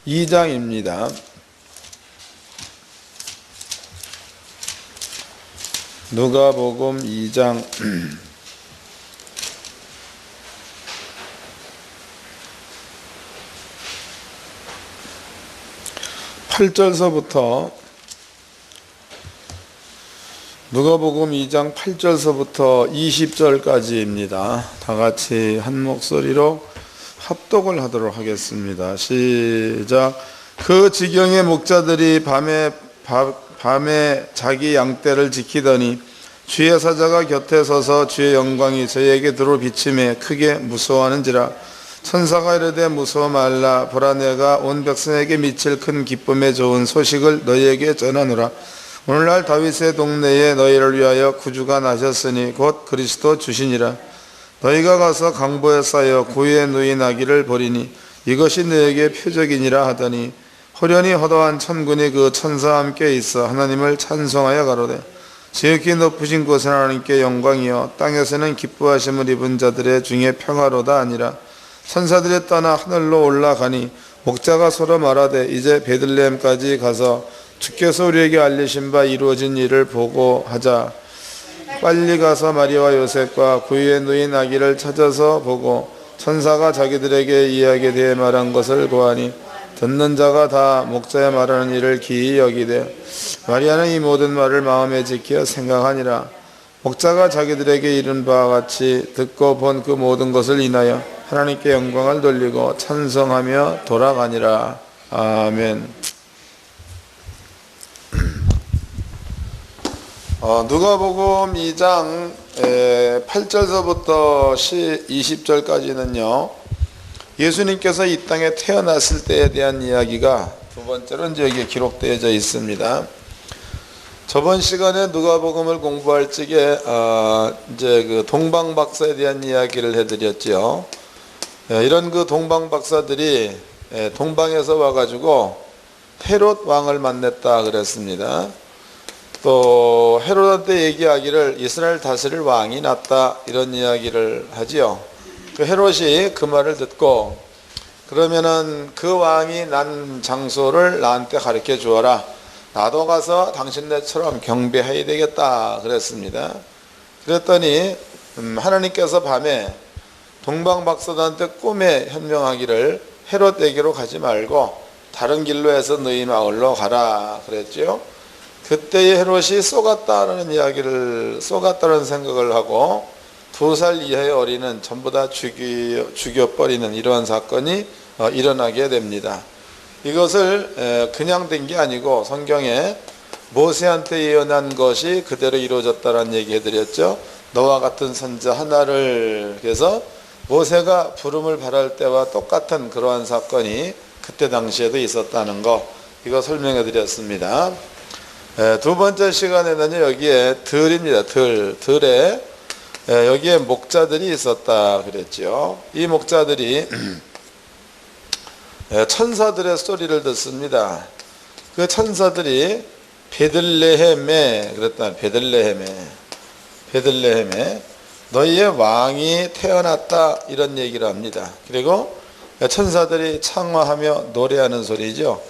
2장입니다. 누가복음 2장 8절서부터 누가복음 2장 8절서부터 20절까지입니다. 다 같이 한 목소리로 합독을 하도록 하겠습니다. 시작. 그 지경의 목자들이 밤에 자기 양떼를 지키더니 주의 사자가 곁에 서서 주의 영광이 저에게 들어 비침에 크게 무서워하는지라. 천사가 이르되 무서워 말라. 보라, 내가 온 백성에게 미칠 큰 기쁨의 좋은 소식을 너희에게 전하노라. 오늘날 다윗의 동네에 너희를 위하여 구주가 나셨으니 곧 그리스도 주시니라. 너희가 가서 강보에 쌓여 구유에 누인 아기를 보리니 이것이 너희에게 표적이니라 하더니 호련히 허다한 천군이 그 천사와 함께 있어 하나님을 찬송하여 가로되 지극히 높으신 곳에 하나님께 영광이여 땅에서는 기뻐하심을 입은 자들의 중에 평화로다 아니라. 천사들이 떠나 하늘로 올라가니 목자가 서로 말하되 이제 베들레헴까지 가서 주께서 우리에게 알리신 바 이루어진 일을 보고하자. 빨리 가서 마리아와 요셉과 구유에 누인 아기를 찾아서 보고 천사가 자기들에게 이야기에 대해 말한 것을 고하니 듣는 자가 다 목자의 말하는 일을 기이 여기되 마리아는 이 모든 말을 마음에 지켜 생각하니라. 목자가 자기들에게 이른 바와 같이 듣고 본 그 모든 것을 인하여 하나님께 영광을 돌리고 찬송하며 돌아가니라. 아멘. 누가복음 2장 8절서부터 20절까지는요 예수님께서 이 땅에 태어났을 때에 대한 이야기가 두 번째로 이제 여기에 기록되어져 있습니다. 저번 시간에 누가복음을 공부할 적에 이제 그 동방박사에 대한 이야기를 해드렸죠. 이런 그 동방박사들이 동방에서 와가지고 헤롯 왕을 만났다 그랬습니다. 또 헤롯한테 얘기하기를 이스라엘 다스릴 왕이 났다 이런 이야기를 하지요. 그 헤롯이 그 말을 듣고 그러면은 그 왕이 난 장소를 나한테 가르쳐 주어라. 나도 가서 당신네처럼 경배해야 되겠다 그랬습니다. 그랬더니 하나님께서 밤에 동방박사들한테 꿈에 현명하기를 헤롯에게로 가지 말고 다른 길로 해서 너희 마을로 가라 그랬죠. 그때의 헤롯이 쏘갔다는 생각을 하고 2살 이하의 어린이는 전부 다 죽여버리는 이러한 사건이 일어나게 됩니다. 이것을 그냥 된 게 아니고 성경에 모세한테 예언한 것이 그대로 이루어졌다는 얘기 해드렸죠. 너와 같은 선자 하나를. 그래서 모세가 부름을 받을 때와 똑같은 그러한 사건이 그때 당시에도 있었다는 거, 이거 설명해 드렸습니다. 두 번째 시간에는 여기에 들입니다. 들에 여기에 목자들이 있었다 그랬죠. 이 목자들이 천사들의 소리를 듣습니다. 그 천사들이 베들레헴에 그랬다. 베들레헴에 너희의 왕이 태어났다 이런 얘기를 합니다. 그리고 천사들이 창화하며 노래하는 소리죠.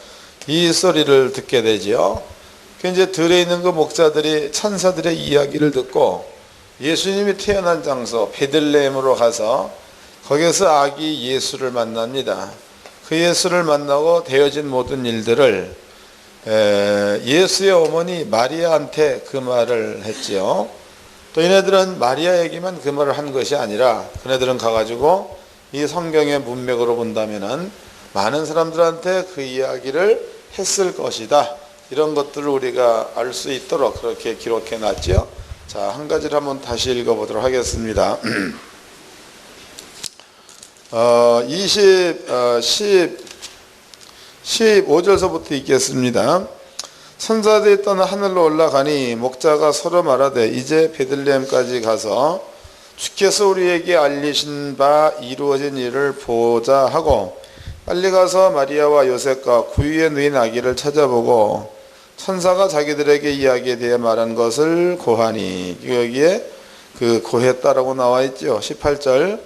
이 소리를 듣게 되죠. 이제 들에 있는 그 목자들이 천사들의 이야기를 듣고 예수님이 태어난 장소 베들레헴으로 가서 거기서 아기 예수를 만납니다. 그 예수를 만나고 되어진 모든 일들을 예수의 어머니 마리아한테 그 말을 했지요. 또 얘네들은 마리아에게만 그 말을 한 것이 아니라 그네들은 가가지고 이 성경의 문맥으로 본다면은 많은 사람들한테 그 이야기를 했을 것이다. 이런 것들을 우리가 알 수 있도록 그렇게 기록해 놨죠. 자, 한 가지를 한번 다시 읽어보도록 하겠습니다. 15절서부터 읽겠습니다. 천사들이 떠나 하늘로 올라가니 목자가 서로 말하되 이제 베들레헴까지 가서 주께서 우리에게 알리신 바 이루어진 일을 보자 하고 빨리 가서 마리아와 요셉과 구유에 누인 아기를 찾아보고 천사가 자기들에게 이야기에 대해 말한 것을 고하니. 여기에 그 고했다라고 나와 있죠. 18절.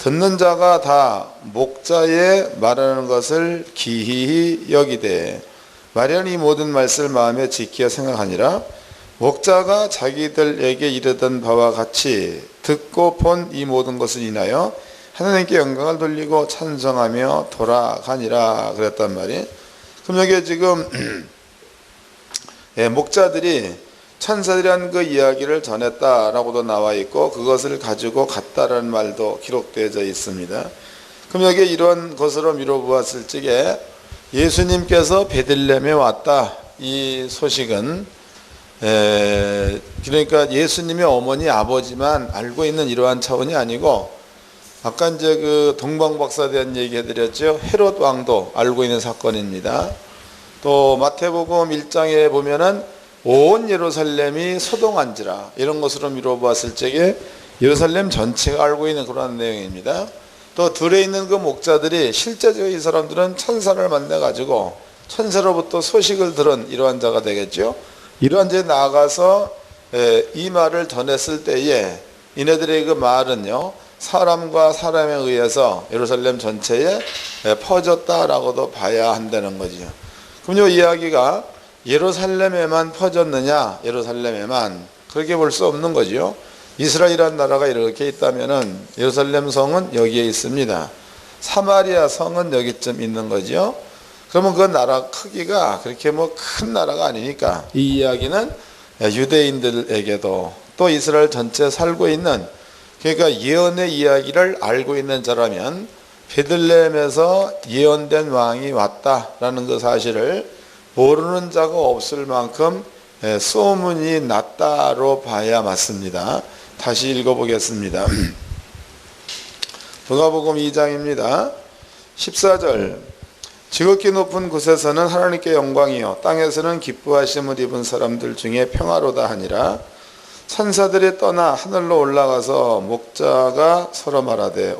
듣는 자가 다 목자의 말하는 것을 기히 여기되 마련 이 모든 말씀을 마음에 지키어 생각하니라. 목자가 자기들에게 이르던 바와 같이 듣고 본 이 모든 것을 인하여 하나님께 영광을 돌리고 찬송하며 돌아가니라 그랬단 말이에요. 그럼 여기에 지금 목자들이 천사들이 한 그 이야기를 전했다라고도 나와 있고 그것을 가지고 갔다라는 말도 기록되어져 있습니다. 그럼 여기에 이런 것으로 미뤄보았을 적에 예수님께서 베들레헴에 왔다 이 소식은 그러니까 예수님의 어머니 아버지만 알고 있는 이러한 차원이 아니고 아까 이제 그 동방박사에 대한 얘기 해드렸죠. 헤롯 왕도 알고 있는 사건입니다. 또 마태복음 1장에 보면은 온 예루살렘이 소동한지라 이런 것으로 미뤄보았을 적에 예루살렘 전체가 알고 있는 그런 내용입니다. 또 들에 있는 그 목자들이 실제적으로 이 사람들은 천사를 만나가지고 천사로부터 소식을 들은 이러한 자가 되겠죠. 이러한 자에 나아가서 이 말을 전했을 때에 이네들의 그 말은요 사람과 사람에 의해서 예루살렘 전체에 퍼졌다라고도 봐야 한다는 거죠. 그럼 이 이야기가 예루살렘에만 퍼졌느냐? 예루살렘에만 그렇게 볼 수 없는 거죠. 이스라엘이라는 나라가 이렇게 있다면은 예루살렘 성은 여기에 있습니다. 사마리아 성은 여기쯤 있는 거죠. 그러면 그 나라 크기가 그렇게 뭐 큰 나라가 아니니까 이 이야기는 유대인들에게도 또 이스라엘 전체에 살고 있는 그러니까 예언의 이야기를 알고 있는 자라면 베들레헴에서 예언된 왕이 왔다라는 그 사실을 모르는 자가 없을 만큼 소문이 났다로 봐야 맞습니다. 다시 읽어보겠습니다. 누가복음 2장입니다. 14절 지극히 높은 곳에서는 하나님께 영광이요 땅에서는 기뻐하심을 입은 사람들 중에 평화로다 하니라. 천사들이 떠나 하늘로 올라가서 목자가 서로 말하되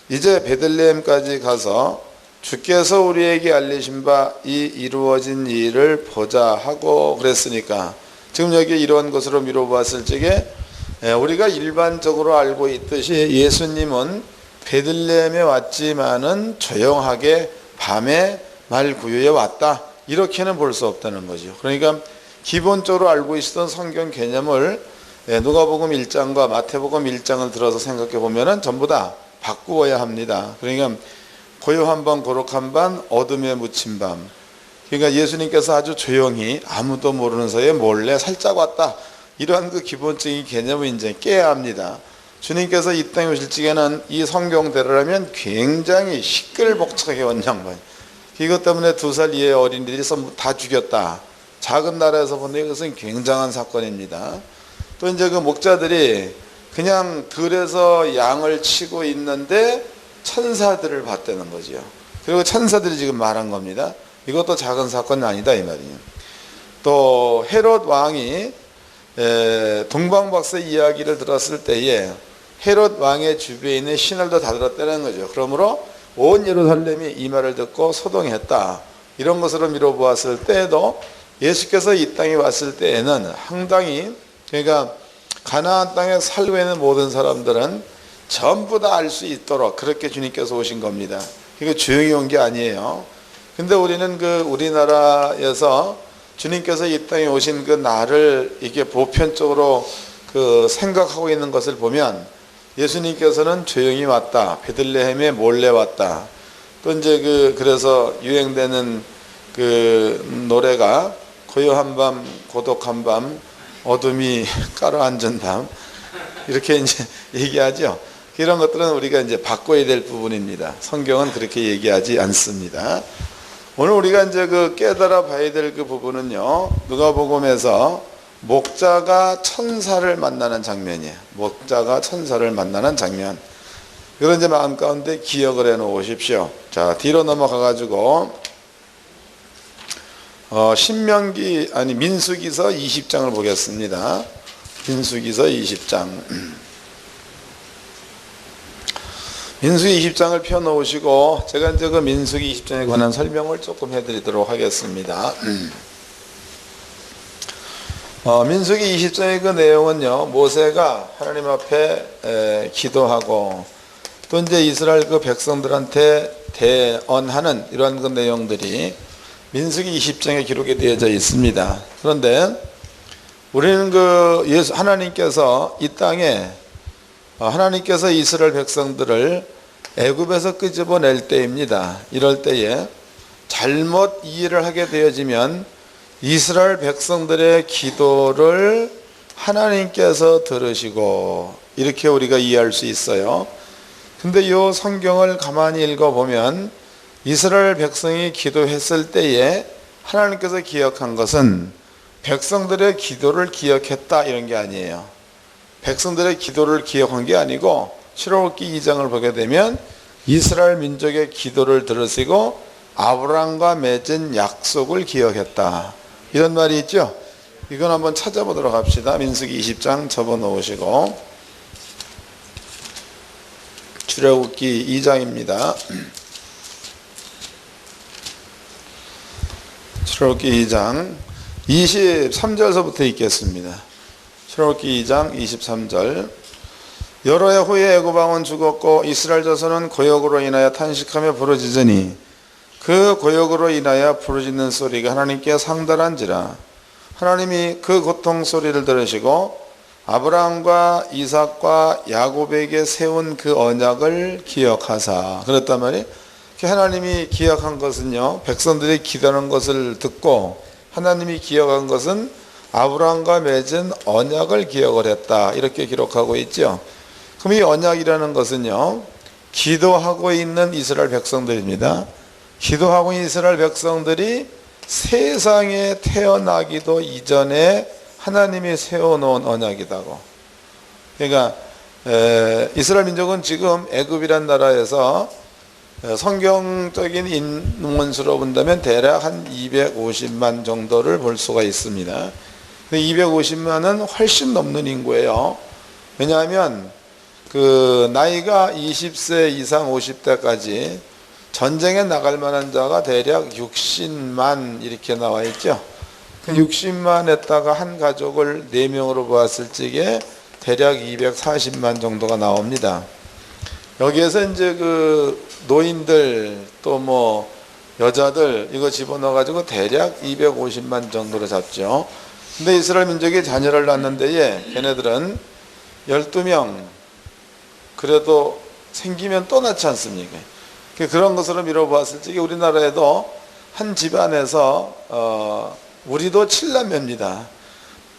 이제 베들레헴까지 가서 주께서 우리에게 알리신 바 이 이루어진 일을 보자 하고 그랬으니까 지금 여기 이런 것으로 미뤄보았을 적에 우리가 일반적으로 알고 있듯이 예수님은 베들레헴에 왔지만은 조용하게 밤에 말구유에 왔다 이렇게는 볼 수 없다는 거죠. 그러니까 기본적으로 알고 있었던 성경 개념을 누가복음 1장과 마태복음 1장을 들어서 생각해 보면은 전부 다 바꾸어야 합니다. 그러니까 고요한 밤 고록한 밤 어둠에 묻힌 밤 그러니까 예수님께서 아주 조용히 아무도 모르는 사이에 몰래 살짝 왔다 이러한 그 기본적인 개념을 이제 깨야 합니다. 주님께서 이 땅에 오실 적에는 이 성경대로라면 굉장히 시끌벅적하게 온 양반 이것 때문에 2살 이하의 어린이들이 다 죽였다. 작은 나라에서 보는 이것은 굉장한 사건입니다. 또 이제 그 목자들이 그냥 들에서 양을 치고 있는데 천사들을 봤다는 거죠. 그리고 천사들이 지금 말한 겁니다. 이것도 작은 사건이 아니다 이 말이에요. 또 헤롯 왕이 동방박사 이야기를 들었을 때에 헤롯 왕의 주변에 있는 신하들도 다 들었다는 거죠. 그러므로 온 예루살렘이 이 말을 듣고 소동했다. 이런 것으로 미뤄보았을 때에도 예수께서 이 땅에 왔을 때에는 상당히 그러니까 가나안 땅에 살고 있는 모든 사람들은 전부 다 알 수 있도록 그렇게 주님께서 오신 겁니다. 이거 조용히 온 게 아니에요. 근데 우리는 그 우리나라에서 주님께서 이 땅에 오신 그 날을 이게 보편적으로 그 생각하고 있는 것을 보면 예수님께서는 조용히 왔다. 베들레헴에 몰래 왔다. 또 이제 그래서 유행되는 그 노래가 고요한 밤, 고독한 밤, 어둠이 깔아앉은 밤 이렇게 이제 얘기하죠. 이런 것들은 우리가 이제 바꿔야 될 부분입니다. 성경은 그렇게 얘기하지 않습니다. 오늘 우리가 이제 그 깨달아 봐야 될 그 부분은요. 누가복음에서 목자가 천사를 만나는 장면이에요. 목자가 천사를 만나는 장면. 그런 이제 마음 가운데 기억을 해 놓으십시오. 자, 뒤로 넘어가 가지고 민수기서 20장을 보겠습니다. 민수기서 20장. 민수기 20장을 펴놓으시고 제가 이제 그 민수기 20장에 관한 설명을 조금 해드리도록 하겠습니다. 민수기 20장의 그 내용은요, 모세가 하나님 앞에 기도하고 또 이제 이스라엘 그 백성들한테 대언하는 이러한 그 내용들이 민수기 20장에 기록이 되어져 있습니다. 그런데 우리는 하나님께서 이 땅에 하나님께서 이스라엘 백성들을 애굽에서 끄집어낼 때입니다. 이럴 때에 잘못 이해를 하게 되어지면 이스라엘 백성들의 기도를 하나님께서 들으시고 이렇게 우리가 이해할 수 있어요. 근데 이 성경을 가만히 읽어보면 이스라엘 백성이 기도했을 때에 하나님께서 기억한 것은 백성들의 기도를 기억했다 이런 게 아니에요. 백성들의 기도를 기억한 게 아니고 출애굽기 2장을 보게 되면 이스라엘 민족의 기도를 들으시고 아브라함과 맺은 약속을 기억했다 이런 말이 있죠. 이건 한번 찾아보도록 합시다. 민수기 20장 접어놓으시고 출애굽기 2장입니다. 출애굽기 2장 23절서부터 읽겠습니다. 출애굽기 2장 23절. 여러 해 후에 애굽 왕은 죽었고 이스라엘 자손은 고역으로 인하여 탄식하며 부르짖으니 그 고역으로 인하여 부르짖는 소리가 하나님께 상달한지라. 하나님이 그 고통 소리를 들으시고 아브라함과 이삭과 야곱에게 세운 그 언약을 기억하사. 그랬단 말이에요. 하나님이 기억한 것은요, 백성들이 기도하는 것을 듣고 하나님이 기억한 것은 아브라함과 맺은 언약을 기억을 했다 이렇게 기록하고 있죠. 그럼 이 언약이라는 것은요, 기도하고 있는 이스라엘 백성들입니다. 기도하고 있는 이스라엘 백성들이 세상에 태어나기도 이전에 하나님이 세워놓은 언약이다고. 그러니까 이스라엘 민족은 지금 애굽이란 나라에서 성경적인 인원수로 본다면 대략 한 250만 정도를 볼 수가 있습니다. 250만은 훨씬 넘는 인구예요. 왜냐하면 그 나이가 20세 이상 50대까지 전쟁에 나갈 만한 자가 대략 60만 이렇게 나와 있죠. 그 60만에다가 한 가족을 4명으로 보았을 적에 대략 240만 정도가 나옵니다. 여기에서 이제 그 노인들 또 뭐 여자들 이거 집어넣어 가지고 대략 250만 정도로 잡죠. 근데 이스라엘 민족이 자녀를 낳는 데에 걔네들은 12명 그래도 생기면 또 낳지 않습니까? 그런 것으로 미뤄보았을 적에 우리나라에도 한 집안에서 우리도 7남매입니다.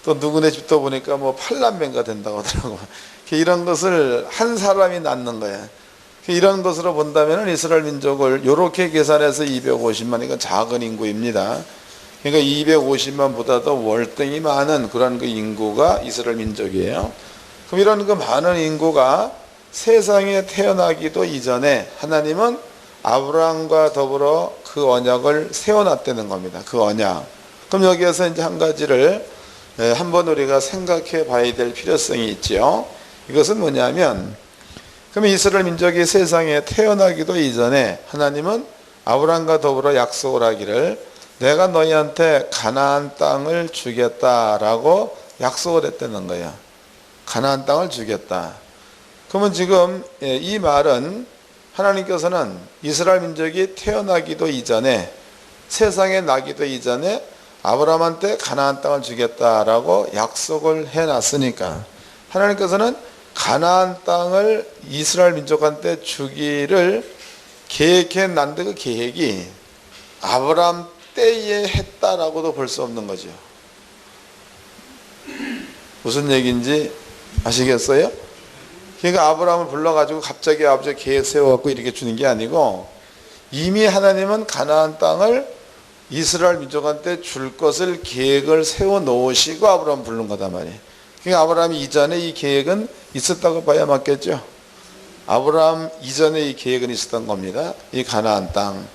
또 누구네 집도 보니까 뭐 8남매가 된다고 하더라고요. 이런 것을 한 사람이 낳는 거예요. 이런 것으로 본다면 이스라엘 민족을 이렇게 계산해서 250만, 이건 작은 인구입니다. 그러니까 250만보다도 월등히 많은 그런 그 인구가 이스라엘 민족이에요. 그럼 이런 그 많은 인구가 세상에 태어나기도 이전에 하나님은 아브라함과 더불어 그 언약을 세워놨다는 겁니다. 그 언약. 그럼 여기에서 이제 한 가지를 한번 우리가 생각해 봐야 될 필요성이 있죠. 이것은 뭐냐면, 그럼 이스라엘 민족이 세상에 태어나기도 이전에 하나님은 아브라함과 더불어 약속을 하기를 내가 너희한테 가나안 땅을 주겠다라고 약속을 했다는 거예요. 가나안 땅을 주겠다. 그러면 지금 이 말은 하나님께서는 이스라엘 민족이 태어나기도 이전에, 세상에 나기도 이전에 아브라함한테 가나안 땅을 주겠다라고 약속을 해놨으니까 하나님께서는 가나안 땅을 이스라엘 민족한테 주기를 계획해 놨는데 그 계획이 아브라함 때에 했다라고도 볼 수 없는 거죠. 무슨 얘기인지 아시겠어요? 그러니까 아브라함을 불러가지고 갑자기 아버지 계획 세워갖고 이렇게 주는 게 아니고 이미 하나님은 가나안 땅을 이스라엘 민족한테 줄 것을 계획을 세워놓으시고 아브라함 부른 거단 말이에요. 그러니까 아브라함이 이전에 이 계획은 있었다고 봐야 맞겠죠. 아브라함 이전에 이 계획은 있었던 겁니다. 이 가나안 땅.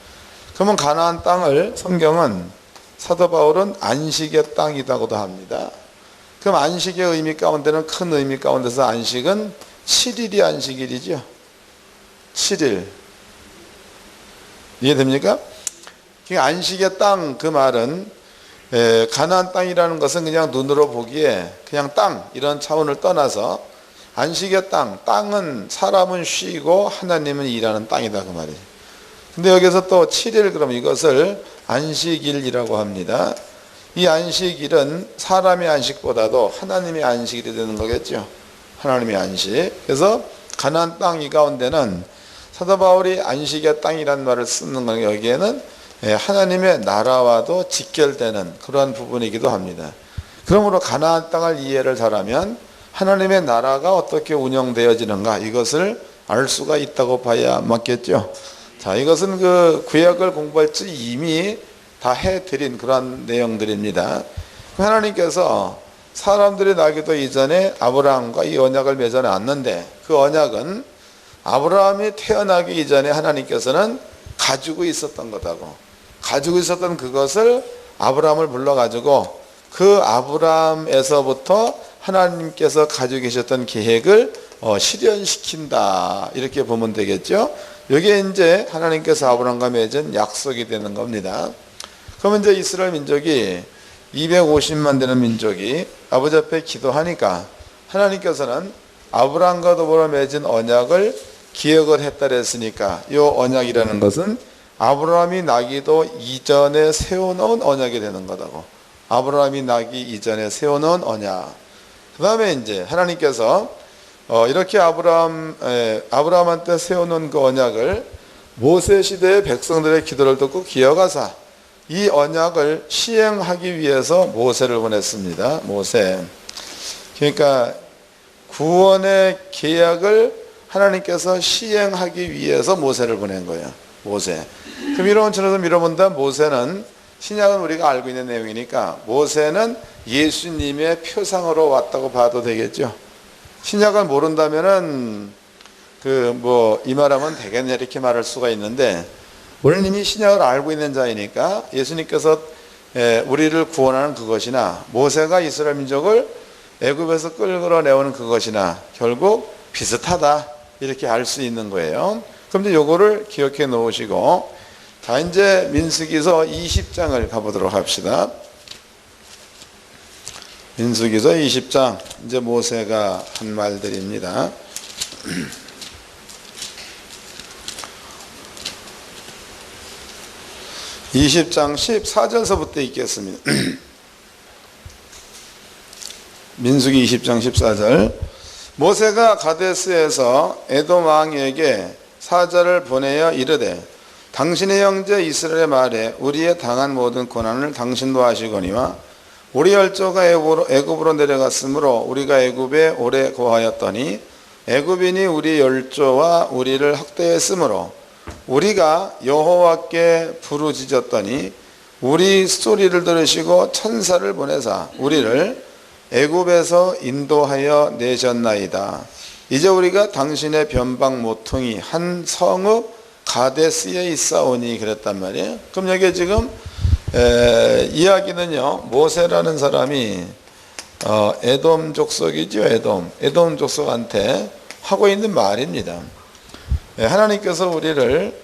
그러면 가나안 땅을 성경은 사도 바울은 안식의 땅이라고도 합니다. 그럼 안식의 의미 가운데는, 큰 의미 가운데서 안식은 7일이 안식일이죠. 7일. 이해됩니까? 안식의 땅, 그 말은 가나안 땅이라는 것은 그냥 눈으로 보기에 그냥 땅 이런 차원을 떠나서 안식의 땅은 사람은 쉬고 하나님은 일하는 땅이다 그 말이에요. 근데 여기서 또 7일 그럼 이것을 안식일이라고 합니다. 이 안식일은 사람의 안식보다도 하나님의 안식일이 되는 거겠죠. 하나님의 안식. 그래서 가나안 땅 이 가운데는 사도 바울이 안식의 땅이라는 말을 쓰는 건 여기에는 하나님의 나라와도 직결되는 그러한 부분이기도 합니다. 그러므로 가나안 땅을 이해를 잘하면 하나님의 나라가 어떻게 운영되어지는가 이것을 알 수가 있다고 봐야 맞겠죠. 자, 이것은 그 구약을 공부할 때 이미 다 해드린 그런 내용들입니다. 하나님께서 사람들이 나기도 이전에 아브라함과 이 언약을 맺어 놨는데 그 언약은 아브라함이 태어나기 이전에 하나님께서는 가지고 있었던 거다고. 가지고 있었던 그것을 아브라함을 불러가지고 그 아브라함에서부터 하나님께서 가지고 계셨던 계획을 실현시킨다 이렇게 보면 되겠죠. 이게 이제 하나님께서 아브라함과 맺은 약속이 되는 겁니다. 그러면 이제 이스라엘 민족이 250만 되는 민족이 아버지 앞에 기도하니까 하나님께서는 아브라함과 더불어 맺은 언약을 기억을 했다 그랬으니까 이 언약이라는 것은 아브라함이 나기도 이전에 세워놓은 언약이 되는 거다고. 아브라함이 나기 이전에 세워놓은 언약. 그 다음에 이제 하나님께서 이렇게 아브라함한테 세워놓은 그 언약을 모세 시대의 백성들의 기도를 듣고 기억하사 이 언약을 시행하기 위해서 모세를 보냈습니다. 모세. 그러니까 구원의 계약을 하나님께서 시행하기 위해서 모세를 보낸 거예요. 모세. 그럼 이런 측면에서 밀어본다 모세는 신약은 우리가 알고 있는 내용이니까 모세는 예수님의 표상으로 왔다고 봐도 되겠죠. 신약을 모른다면은 이 말하면 되겠냐 이렇게 말할 수가 있는데 우리는 이미 신약을 알고 있는 자이니까 예수님께서 우리를 구원하는 그것이나 모세가 이스라엘 민족을 애굽에서 끌어내오는 그것이나 결국 비슷하다 이렇게 알 수 있는 거예요. 그럼 이제 요거를 기억해 놓으시고 자 이제 민수기서 20장을 가보도록 합시다. 민수기서 20장 이제 모세가 한 말들입니다. 20장 14절서부터 읽겠습니다. 민수기 20장 14절 모세가 가데스에서 에돔 왕에게 사자를 보내어 이르되 당신의 형제 이스라엘의 말에 우리의 당한 모든 고난을 당신도 아시거니와 우리 열조가 애굽으로 내려갔으므로 우리가 애굽에 오래 거하였더니 애굽인이 우리 열조와 우리를 학대했으므로 우리가 여호와께 부르짖었더니 우리 소리를 들으시고 천사를 보내사 우리를 애굽에서 인도하여 내셨나이다. 이제 우리가 당신의 변방 모퉁이 한 성읍 가데스에 있사오니 그랬단 말이에요. 그럼 여기 지금 이야기는요 모세라는 사람이 에돔 족속이죠. 에돔 족속한테 하고 있는 말입니다. 하나님께서 우리를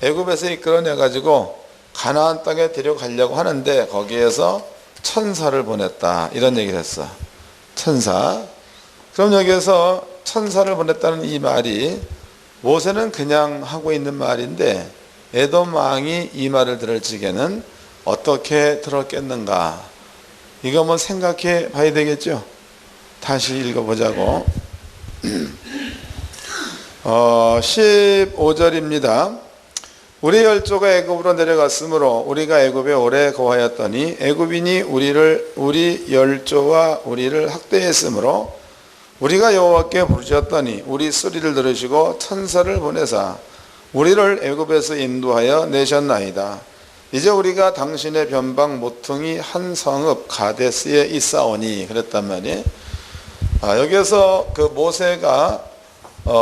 애굽에서 이끌어내 가지고 가나안 땅에 데려가려고 하는데 거기에서 천사를 보냈다 이런 얘기를 했어. 천사. 그럼 여기에서 천사를 보냈다는 이 말이 모세는 그냥 하고 있는 말인데 에돔 왕이 이 말을 들을 적에는 어떻게 들었겠는가 이거 한번 생각해 봐야 되겠죠. 다시 읽어보자고. 15절입니다. 우리 열조가 애굽으로 내려갔으므로 우리가 애굽에 오래 거하였더니 애굽인이 우리 열조와 우리를 학대했으므로 우리가 여호와께 부르짖었더니 우리 소리를 들으시고 천사를 보내사 우리를 애굽에서 인도하여 내셨나이다. 이제 우리가 당신의 변방 모퉁이 한 성읍 가데스에 있사오니 그랬단 말이에요. 여기서 그 모세가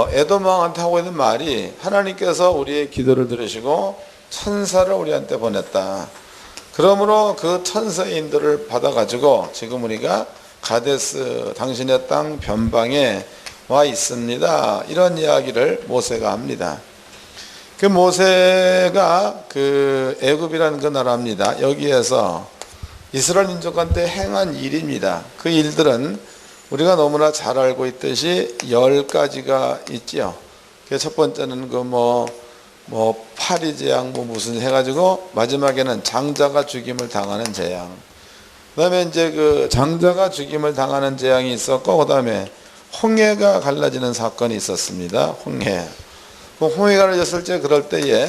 에돔 왕한테 하고 있는 말이 하나님께서 우리의 기도를 들으시고 천사를 우리한테 보냈다. 그러므로 그 천사의 인도를 받아가지고 지금 우리가 가데스 당신의 땅 변방에 와 있습니다. 이런 이야기를 모세가 합니다. 그 모세가 그 애굽이라는 그 나라입니다. 여기에서 이스라엘 민족한테 행한 일입니다. 그 일들은 우리가 너무나 잘 알고 있듯이 10가지가 있지요. 첫 번째는 파리 재앙 무슨 해가지고 마지막에는 장자가 죽임을 당하는 재앙. 그다음에 이제 그 장자가 죽임을 당하는 재앙이 있었고, 그다음에 홍해가 갈라지는 사건이 있었습니다. 홍해가 갈라졌을 때, 그럴 때에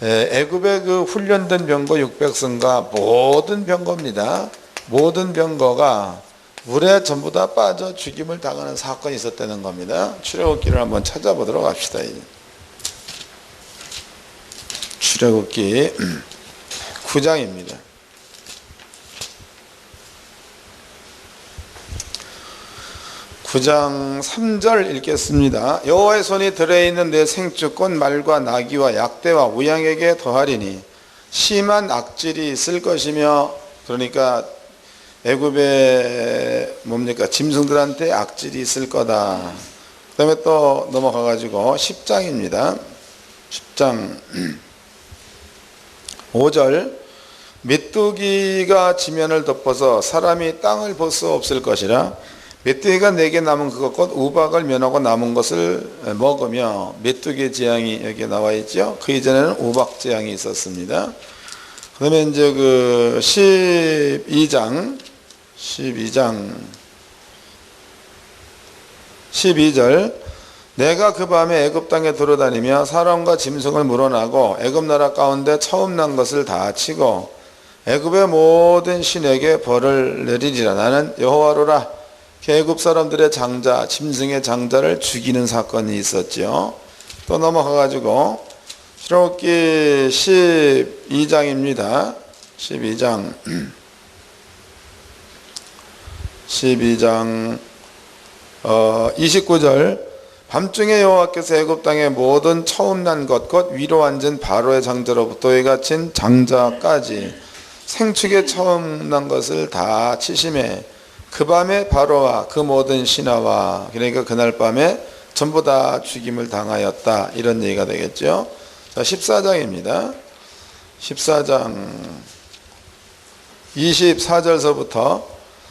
애굽의 그 훈련된 병거 600승과 모든 병거입니다. 모든 병거가 물에 전부 다 빠져 죽임을 당하는 사건이 있었다는 겁니다. 출애굽기를 한번 찾아보도록 합시다. 출애굽기 9장입니다. 9장 3절 읽겠습니다. 여호와의 손이 들어있는 내 생축 곧 말과 나귀와 약대와 우양에게 더하리니 심한 악질이 있을 것이며, 그러니까 애굽의 짐승들한테 악질이 있을 거다. 그 다음에 또 넘어가 가지고 10장입니다 10장 5절 메뚜기가 지면을 덮어서 사람이 땅을 볼 수 없을 것이라. 메뚜기가 내게 남은 그것 곧 우박을 면하고 남은 것을 먹으며, 메뚜기 재앙이 여기에 나와 있죠. 그 이전에는 우박 재앙이 있었습니다. 그 다음에 이제 그 12장 12절 내가 그 밤에 애굽 땅에 돌아다니며 사람과 짐승을 물어나고 애굽 나라 가운데 처음 난 것을 다 치고 애굽의 모든 신에게 벌을 내리리라. 나는 여호와로라. 애굽 사람들의 장자, 짐승의 장자를 죽이는 사건이 있었죠. 또 넘어가 가지고 출애굽기 12장입니다 12장 29절 밤중에 여호와께서 애굽 땅의 모든 처음 난 것 곧 위로 앉은 바로의 장자로부터 이 갇힌 장자까지 생축에 처음 난 것을 다 치심해 그 밤에 바로와 그 모든 신하와, 그러니까 그날 밤에 전부 다 죽임을 당하였다, 이런 얘기가 되겠죠. 자, 14장입니다 14장 24절서부터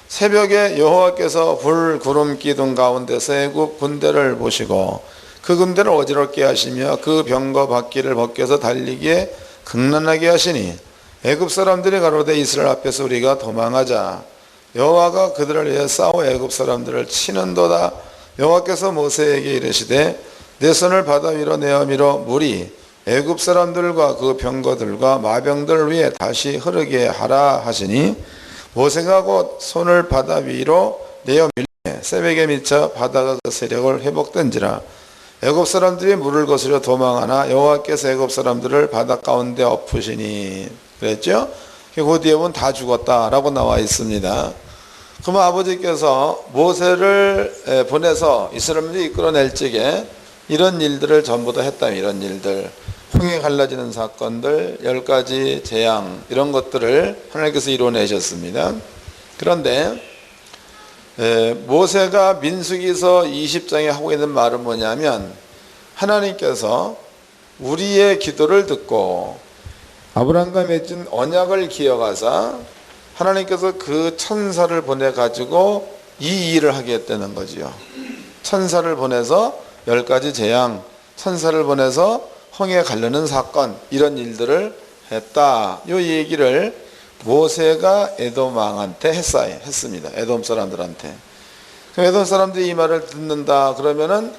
새벽에 여호와께서 불 구름 기둥 가운데서 애굽 군대를 보시고 그 군대를 어지럽게 하시며 그 병거 바퀴를 벗겨서 달리기에 극난하게 하시니 애굽 사람들이 가로되 이스라엘 앞에서 우리가 도망하자. 여호와가 그들을 위해 싸워 애굽 사람들을 치는도다. 여호와께서 모세에게 이르시되 내 손을 바다 위로 내어 밀어 물이 애굽 사람들과 그 병거들과 마병들 위에 다시 흐르게 하라 하시니 모세가 곧 손을 바다 위로 내어 밀매 새벽에 미쳐 바다가 그 세력을 회복된지라. 애굽 사람들이 물을 거스려 도망하나 여호와께서 애굽 사람들을 바다 가운데 엎으시니. 그랬죠? 그 뒤에 보면 다 죽었다라고 나와 있습니다. 그러면 아버지께서 모세를 보내서 이스라엘을 이끌어낼 적에 이런 일들을 전부 다 했다면, 이런 일들, 홍해 갈라지는 사건들, 10가지 재앙, 이런 것들을 하나님께서 이루어내셨습니다. 그런데 모세가 민수기서 20장에 하고 있는 말은 뭐냐면, 하나님께서 우리의 기도를 듣고 아브라함과 맺은 언약을 기억하사 하나님께서 그 천사를 보내가지고 이 일을 하게 했다는 거지요. 천사를 보내서 10가지 재앙, 천사를 보내서 홍해 가르는 사건, 이런 일들을 했다. 이 얘기를 모세가 에돔 왕한테 했습니다. 에돔 사람들한테. 에돔 사람들이 이 말을 듣는다 그러면은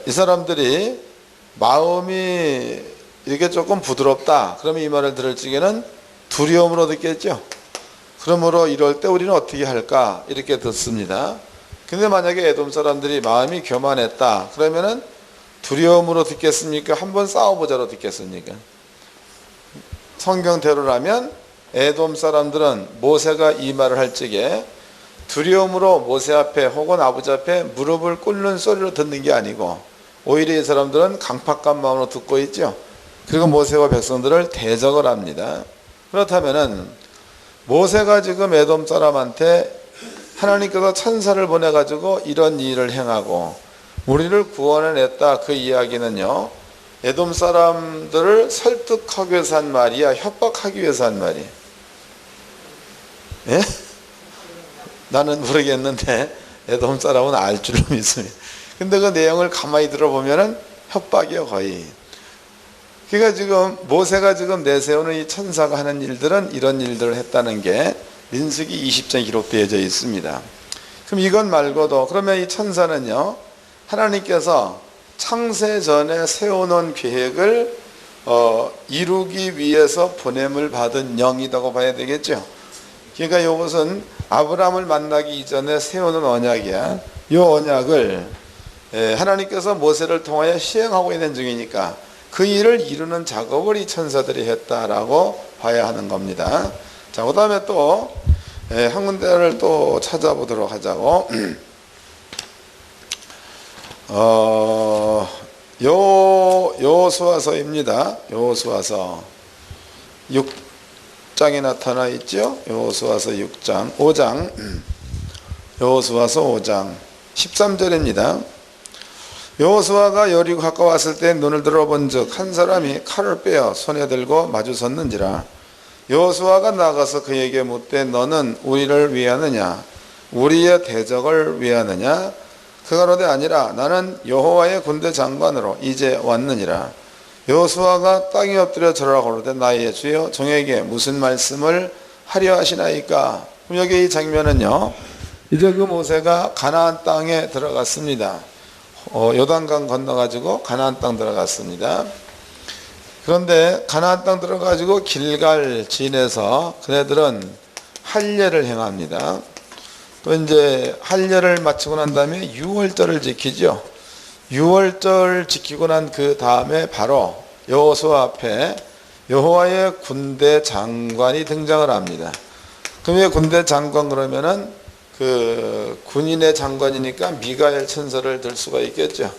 이 사람들이 마음이 이렇게 조금 부드럽다 그러면 이 말을 들을 적에는 두려움으로 듣겠죠. 그러므로 이럴 때 우리는 어떻게 할까 이렇게 듣습니다. 근데 만약에 에돔 사람들이 마음이 교만했다 그러면은 두려움으로 듣겠습니까? 한번 싸워보자로 듣겠습니까? 성경대로라면 에돔 사람들은 모세가 이 말을 할 적에 두려움으로 모세 앞에 혹은 아버지 앞에 무릎을 꿇는 소리로 듣는 게 아니고 오히려 이 사람들은 강팍한 마음으로 듣고 있죠. 그리고 모세와 백성들을 대적을 합니다. 그렇다면은 모세가 지금 에돔 사람한테 하나님께서 천사를 보내가지고 이런 일을 행하고 우리를 구원해냈다 그 이야기는요, 에돔 사람들을 설득하기 위해서 한 말이야, 협박하기 위해서 한 말이야. 예? 나는 모르겠는데 에돔 사람은 알 줄로 믿습니다. 근데 그 내용을 가만히 들어보면은 협박이요, 거의. 그러니까 지금 모세가 지금 내세우는 이 천사가 하는 일들은 이런 일들을 했다는 게 민수기 20장에 기록되어져 있습니다. 그럼 이것 말고도 그러면 이 천사는요, 하나님께서 창세 전에 세워놓은 계획을 이루기 위해서 보냄을 받은 영이라고 봐야 되겠죠. 그러니까 이것은 아브라함을 만나기 이전에 세우는 언약이야. 이 언약을 하나님께서 모세를 통하여 시행하고 있는 중이니까 그 일을 이루는 작업을 이 천사들이 했다라고 봐야 하는 겁니다. 자, 그 다음에 또 한 군데를 또 찾아보도록 하자고. 여호수아서입니다. 여호수아서 6장에 나타나 있죠. 여호수아서 6장 5장 여호수아서 5장 13절입니다. 여호수아가 여리고 가까웠을 때 눈을 들어본즉 한 사람이 칼을 빼어 손에 들고 마주 섰는지라. 여호수아가 나가서 그에게 묻되 너는 우리를 위하느냐 우리의 대적을 위하느냐. 그가 이르되 아니라 나는 여호와의 군대 장관으로 이제 왔느니라. 여호수아가 땅에 엎드려 절하고 그러되 나의 주여 종에게 무슨 말씀을 하려 하시나이까. 그럼 여기 이 장면은요, 이제 그 모세가 가나안 땅에 들어갔습니다. 요단강 건너가지고 가나안 땅 들어갔습니다. 그런데 가나안 땅 들어가지고 길갈 진에서 그네들은 할례를 행합니다. 또 이제 할례를 마치고 난 다음에 유월절을 지키죠. 유월절 지키고 난 그 다음에 바로 여호수아 앞에 여호와의 군대 장관이 등장을 합니다. 그럼 왜 군대 장관 그러면은 그 군인의 장관이니까 미가엘 천사를 들 수가 있겠죠.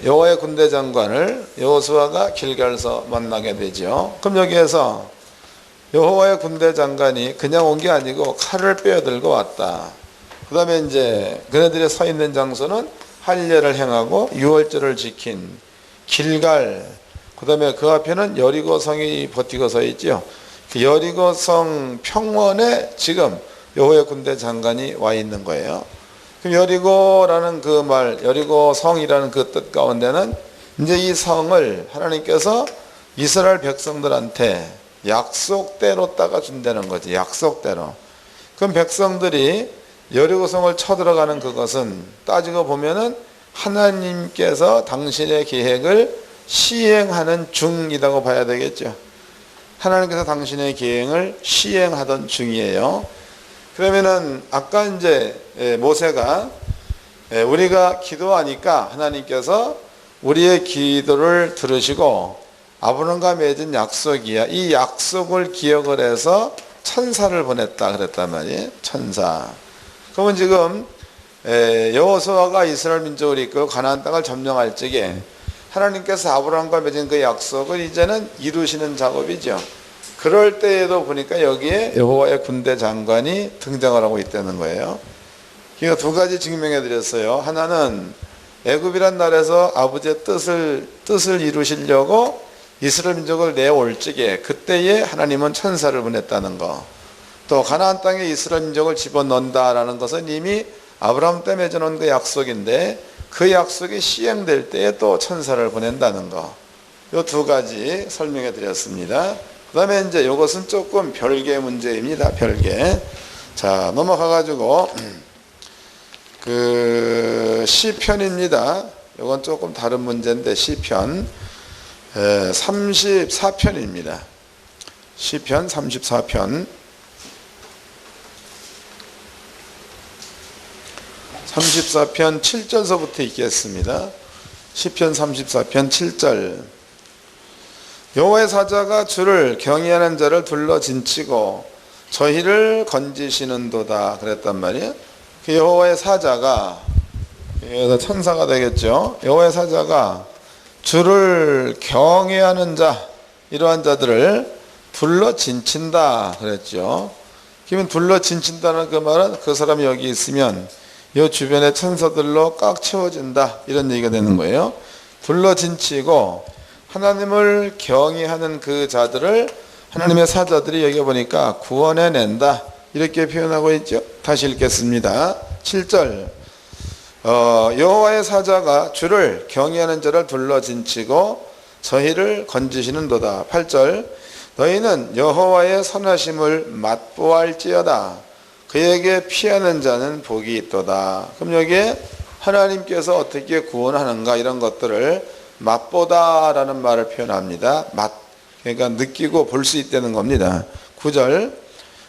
여호와의 군대 장관을 여호수아가 길갈에서 만나게 되죠. 그럼 여기에서 여호와의 군대 장관이 그냥 온 게 아니고 칼을 빼어들고 왔다. 그 다음에 이제 그네들이 서 있는 장소는 할례를 행하고 유월절을 지킨 길갈, 그 다음에 그 앞에는 여리고성이 버티고 서 있죠. 그 여리고성 평원에 지금 여호와의 군대 장관이 와 있는 거예요. 그럼 여리고라는 그 말, 여리고성이라는 그 뜻 가운데는 이제 이 성을 하나님께서 이스라엘 백성들한테 약속대로 따가 준다는 거지. 약속대로. 그럼 백성들이 여리고성을 쳐들어가는 그것은 따지고 보면은 하나님께서 당신의 계획을 시행하는 중이라고 봐야 되겠죠. 하나님께서 당신의 계획을 시행하던 중이에요. 그러면은 아까 이제 모세가 우리가 기도하니까 하나님께서 우리의 기도를 들으시고 아브라함과 맺은 약속이야. 이 약속을 기억을 해서 천사를 보냈다 그랬단 말이에요. 천사. 그러면 지금 여호수아가 이스라엘 민족을 이끌고 가나안 땅을 점령할 적에 하나님께서 아브라함과 맺은 그 약속을 이제는 이루시는 작업이죠. 그럴 때에도 보니까 여기에 여호와의 군대 장관이 등장을 하고 있다는 거예요. 그러니까 두 가지 증명해 드렸어요. 하나는 애굽이란 나라에서 아버지의 뜻을 이루시려고 이스라엘 민족을 내올 적에 그때에 하나님은 천사를 보냈다는 거. 또 가나안 땅에 이스라엘 민족을 집어넣는다라는 것은 이미 아브라함 때 맺어놓은 그 약속인데 그 약속이 시행될 때에 또 천사를 보낸다는 거. 이 두 가지 설명해 드렸습니다. 그 다음에 이제 이것은 조금 별개 문제입니다. 별개. 자, 넘어가 가지고 그 시편입니다. 이건 조금 다른 문제인데 시편 34편입니다. 시편 34편 34편 7절서부터 읽겠습니다. 시편 34편 7절. 여호와의 사자가 주를 경외하는 자를 둘러 진치고 저희를 건지시는도다 그랬단 말이에요. 그 여호와의 사자가, 여기서 천사가 되겠죠. 여호와의 사자가 주를 경외하는 자, 이러한 자들을 둘러 진친다 그랬죠. 그러면 둘러 진친다는 그 말은 그 사람이 여기 있으면 이 주변의 천사들로 꽉 채워진다, 이런 얘기가 되는 거예요. 둘러 진치고 하나님을 경외하는 그 자들을 하나님의 사자들이 여기 보니까 구원해낸다 이렇게 표현하고 있죠. 다시 읽겠습니다. 7절 여호와의 사자가 주를 경외하는 자를 둘러진치고 저희를 건지시는도다. 8절 너희는 여호와의 선하심을 맛보할지어다. 그에게 피하는 자는 복이 있도다. 그럼 여기에 하나님께서 어떻게 구원하는가 이런 것들을 맛보다라는 말을 표현합니다. 맛, 그러니까 느끼고 볼 수 있다는 겁니다. 9절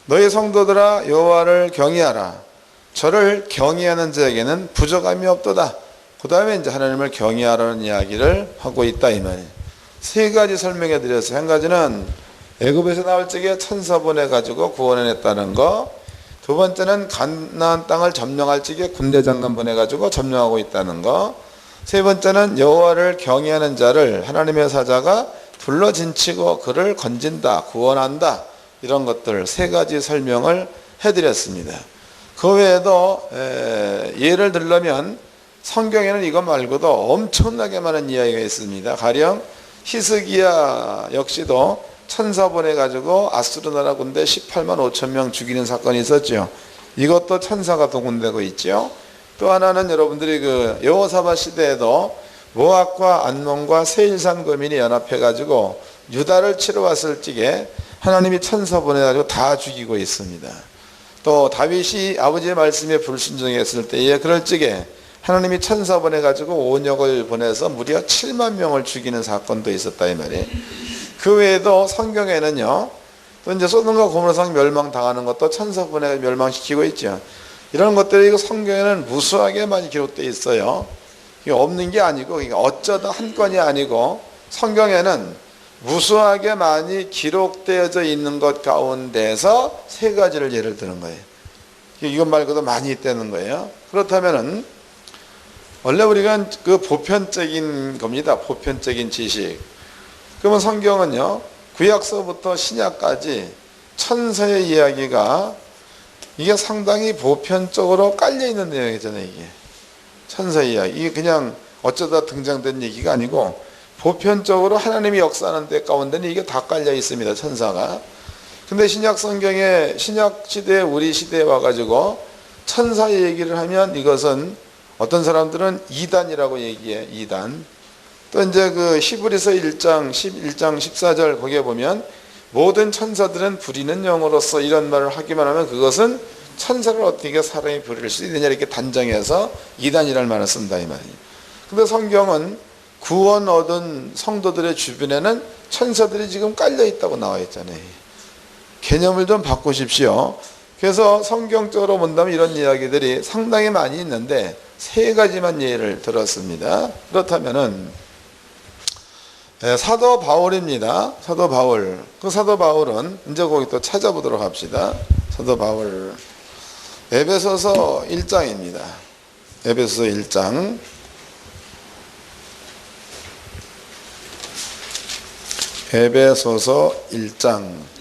너희 성도들아 여호와를 경외하라. 저를 경외하는 자에게는 부족함이 없도다. 그 다음에 이제 하나님을 경외하라는 이야기를 하고 있다 이 말이에요. 세 가지 설명해 드렸어요. 한 가지는 애굽에서 나올 적에 천사 보내가지고 구원해냈다는 거. 두 번째는 가나안 땅을 점령할 적에 군대 장관 보내가지고 점령하고 있다는 거. 세 번째는 여호와를 경외하는 자를 하나님의 사자가 둘러진치고 그를 건진다, 구원한다 이런 것들 세 가지 설명을 해드렸습니다. 그 외에도 예를 들려면 성경에는 이것 말고도 엄청나게 많은 이야기가 있습니다. 가령 히스기야 역시도 천사 보내가지고 아수르 나라 군대 18만 5천 명 죽이는 사건이 있었죠. 이것도 천사가 동원되고 있죠. 또 하나는 여러분들이 그 여호사밧 시대에도 모압과 암몬과 세일산 거민이 연합해가지고 유다를 치러 왔을 적에 하나님이 천사 보내가지고 다 죽이고 있습니다. 또 다윗이 아버지의 말씀에 불순종했을 때에 그럴 적에 하나님이 천사 보내가지고 온역을 보내서 무려 7만 명을 죽이는 사건도 있었다 이 말이에요. 그 외에도 성경에는요, 또 이제 소돔과 고모라성 멸망당하는 것도 천사 보내가 멸망시키고 있죠. 이런 것들이 성경에는 무수하게 많이 기록되어 있어요. 이게 없는 게 아니고, 어쩌다 한 건이 아니고, 성경에는 무수하게 많이 기록되어져 있는 것 가운데서 세 가지를 예를 드는 거예요. 이것 말고도 많이 있다는 거예요. 그렇다면은, 원래 우리가 그 보편적인 겁니다. 보편적인 지식. 그러면 성경은요, 구약서부터 신약까지 천사의 이야기가 이게 상당히 보편적으로 깔려 있는 내용이잖아요, 이게. 천사의 이야기. 이게 그냥 어쩌다 등장된 얘기가 아니고 보편적으로 하나님이 역사하는 데 가운데는 이게 다 깔려 있습니다, 천사가. 근데 신약 성경에, 신약 시대에 우리 시대에 와가지고 천사의 얘기를 하면 이것은 어떤 사람들은 이단이라고 얘기해, 이단. 또 이제 그 히브리서 1장 11장 14절 거기에 보면 모든 천사들은 부리는 영으로서 이런 말을 하기만 하면 그것은 천사를 어떻게 사람이 부릴 수 있느냐 이렇게 단정해서 이단이라는 말을 쓴다 이 말이에요. 근데 성경은 구원 얻은 성도들의 주변에는 천사들이 지금 깔려 있다고 나와 있잖아요. 개념을 좀 바꾸십시오. 그래서 성경적으로 본다면 이런 이야기들이 상당히 많이 있는데 세 가지만 예를 들었습니다. 그렇다면은 사도 바울입니다. 사도 바울. 그 사도 바울은 이제 거기 또 찾아보도록 합시다. 사도 바울. 에베소서 1장입니다. 에베소서 1장. 에베소서 1장.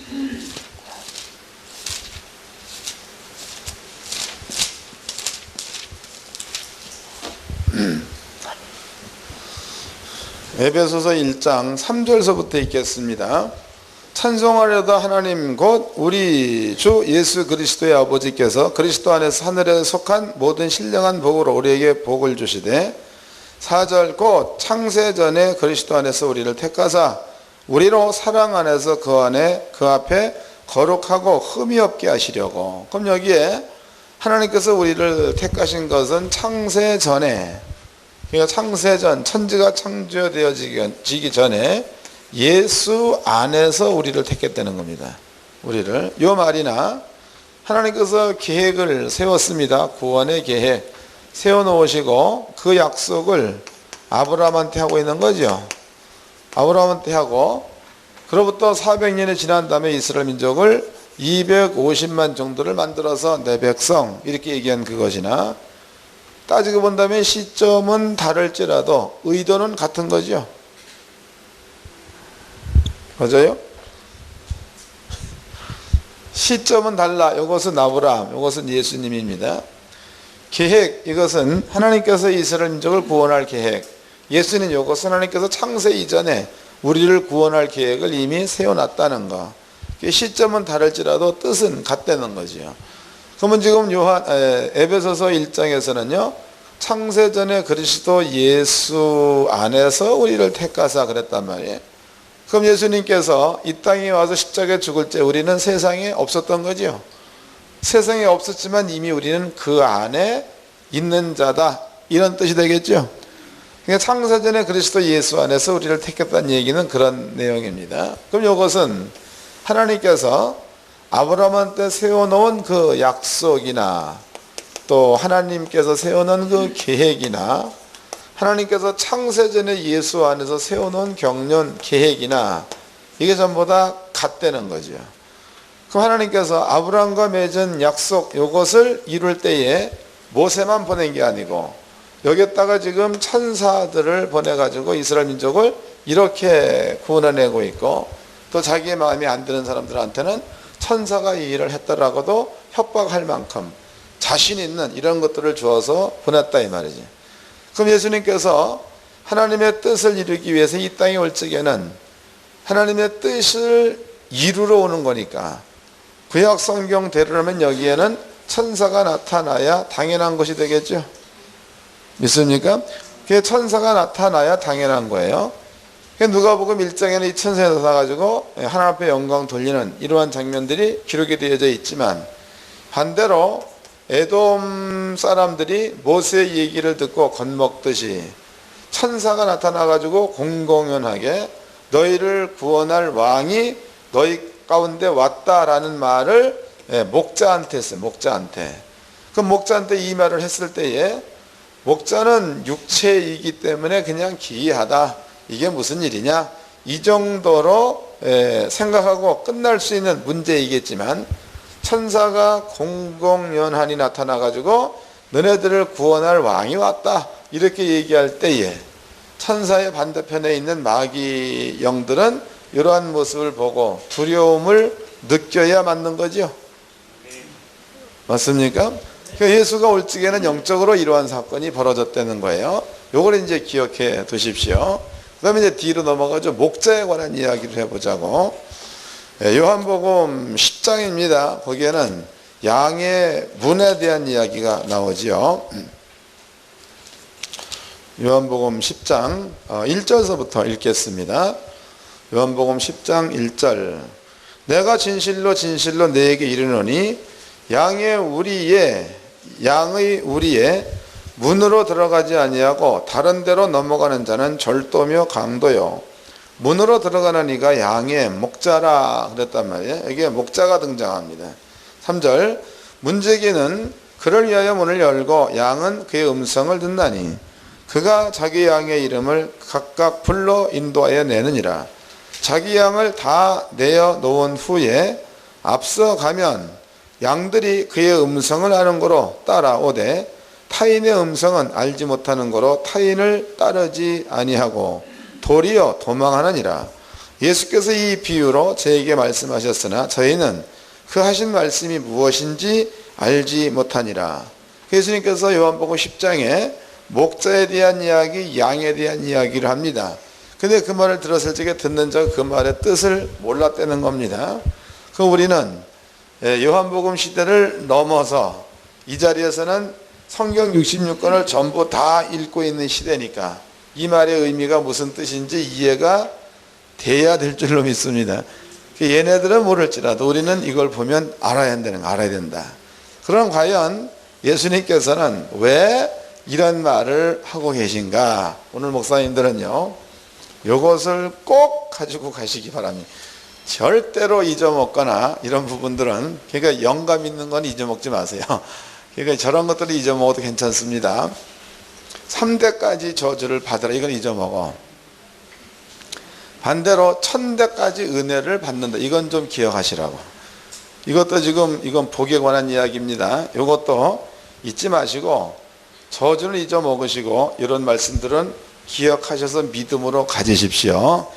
에베소서 1장 3절서부터 읽겠습니다. 찬송하려다 하나님 곧 우리 주 예수 그리스도의 아버지께서 그리스도 안에서 하늘에 속한 모든 신령한 복으로 우리에게 복을 주시되 4절 곧 창세전에 그리스도 안에서 우리를 택하사 우리로 사랑 안에서 그 안에 그 앞에 거룩하고 흠이 없게 하시려고. 그럼 여기에 하나님께서 우리를 택하신 것은 창세전에, 그러니까 창세전, 천지가 창조되어지기 전에 예수 안에서 우리를 택했다는 겁니다. 우리를. 요 말이나 하나님께서 계획을 세웠습니다. 구원의 계획 세워놓으시고 그 약속을 아브라함한테 하고 있는 거죠. 아브라함한테 하고 그로부터 400년이 지난 다음에 이스라엘 민족을 250만 정도를 만들어서 내 백성 이렇게 얘기한 그것이나 따지고 본다면 시점은 다를지라도 의도는 같은 거죠. 맞아요? 시점은 달라. 이것은 아브라함, 이것은 예수님입니다. 계획, 이것은 하나님께서 이스라엘 민족을 구원할 계획. 예수님, 이것은 하나님께서 창세 이전에 우리를 구원할 계획을 이미 세워놨다는 거. 시점은 다를지라도 뜻은 같다는 거지요. 그러면 지금 에베소서 1장에서는요, 창세전에 그리스도 예수 안에서 우리를 택하사 그랬단 말이에요. 그럼 예수님께서 이 땅에 와서 십자가에 죽을 때 우리는 세상에 없었던 거지요. 세상에 없었지만 이미 우리는 그 안에 있는 자다, 이런 뜻이 되겠죠. 그러니까 창세전에 그리스도 예수 안에서 우리를 택했다는 얘기는 그런 내용입니다. 그럼 이것은 하나님께서 아브라함한테 세워놓은 그 약속이나 또 하나님께서 세워놓은 그 계획이나 하나님께서 창세전에 예수 안에서 세워놓은 경륜 계획이나 이게 전부 다 같다는 거죠. 그럼 하나님께서 아브라함과 맺은 약속 이것을 이룰 때에 모세만 보낸 게 아니고 여기에다가 지금 천사들을 보내가지고 이스라엘 민족을 이렇게 구원해내고 있고, 또 자기의 마음에 안 드는 사람들한테는 천사가 이 일을 했더라고도 협박할 만큼 자신 있는 이런 것들을 주어서 보냈다 이 말이지. 그럼 예수님께서 하나님의 뜻을 이루기 위해서 이 땅에 올 적에는 하나님의 뜻을 이루러 오는 거니까 구약 성경대로라면 여기에는 천사가 나타나야 당연한 것이 되겠죠. 믿습니까? 그게 천사가 나타나야 당연한 거예요. 누가복음 1장에는 이 천사가 나타나가지고 하나님 앞에 영광 돌리는 이러한 장면들이 기록이 되어져 있지만, 반대로 에돔 사람들이 모세의 얘기를 듣고 겁먹듯이 천사가 나타나가지고 공공연하게 너희를 구원할 왕이 너희 가운데 왔다라는 말을 목자한테 했어요. 목자한테. 그 목자한테 이 말을 했을 때에 목자는 육체이기 때문에 그냥 기이하다, 이게 무슨 일이냐, 이 정도로 생각하고 끝날 수 있는 문제이겠지만, 천사가 공공연한이 나타나가지고 너네들을 구원할 왕이 왔다 이렇게 얘기할 때에 천사의 반대편에 있는 마귀 영들은 이러한 모습을 보고 두려움을 느껴야 맞는 거죠. 맞습니까? 그러니까 예수가 올 적에는 영적으로 이러한 사건이 벌어졌다는 거예요. 요걸 이제 기억해 두십시오. 그 다음에 이제 뒤로 넘어가죠. 목자에 관한 이야기를 해보자고. 요한복음 10장입니다. 거기에는 양의 문에 대한 이야기가 나오지요. 요한복음 10장 1절서부터 읽겠습니다. 요한복음 10장 1절. 내가 진실로 진실로 너에게 이르노니 양의 우리의 문으로 들어가지 아니하고 다른 데로 넘어가는 자는 절도며 강도요, 문으로 들어가는 이가 양의 목자라 그랬단 말이에요. 여기에 목자가 등장합니다. 3절. 문지기는 그를 위하여 문을 열고 양은 그의 음성을 듣나니 그가 자기 양의 이름을 각각 불러 인도하여 내느니라. 자기 양을 다 내어 놓은 후에 앞서 가면 양들이 그의 음성을 아는 거로 따라오되 타인의 음성은 알지 못하는 거로 타인을 따르지 아니하고 도리어 도망하느니라. 예수께서 이 비유로 저에게 말씀하셨으나 저희는 그 하신 말씀이 무엇인지 알지 못하니라. 예수님께서 요한복음 10장에 목자에 대한 이야기, 양에 대한 이야기를 합니다. 근데 그 말을 들었을 적에 듣는 자가 그 말의 뜻을 몰랐다는 겁니다. 그 우리는 요한복음 시대를 넘어서 이 자리에서는 성경 66권을 전부 다 읽고 있는 시대니까 이 말의 의미가 무슨 뜻인지 이해가 돼야 될 줄로 믿습니다. 얘네들은 모를지라도 우리는 이걸 보면 알아야 된다. 그럼 과연 예수님께서는 왜 이런 말을 하고 계신가? 오늘 목사님들은요, 이것을 꼭 가지고 가시기 바랍니다. 절대로 잊어먹거나 이런 부분들은, 그러니까 영감 있는 건 잊어먹지 마세요. 그러니까 저런 것들을 잊어먹어도 괜찮습니다. 3대까지 저주를 받으라, 이건 잊어먹어. 반대로 1000대까지 은혜를 받는다, 이건 좀 기억하시라고. 이것도 지금 이건 복에 관한 이야기입니다. 이것도 잊지 마시고 저주를 잊어먹으시고 이런 말씀들은 기억하셔서 믿음으로 가지십시오.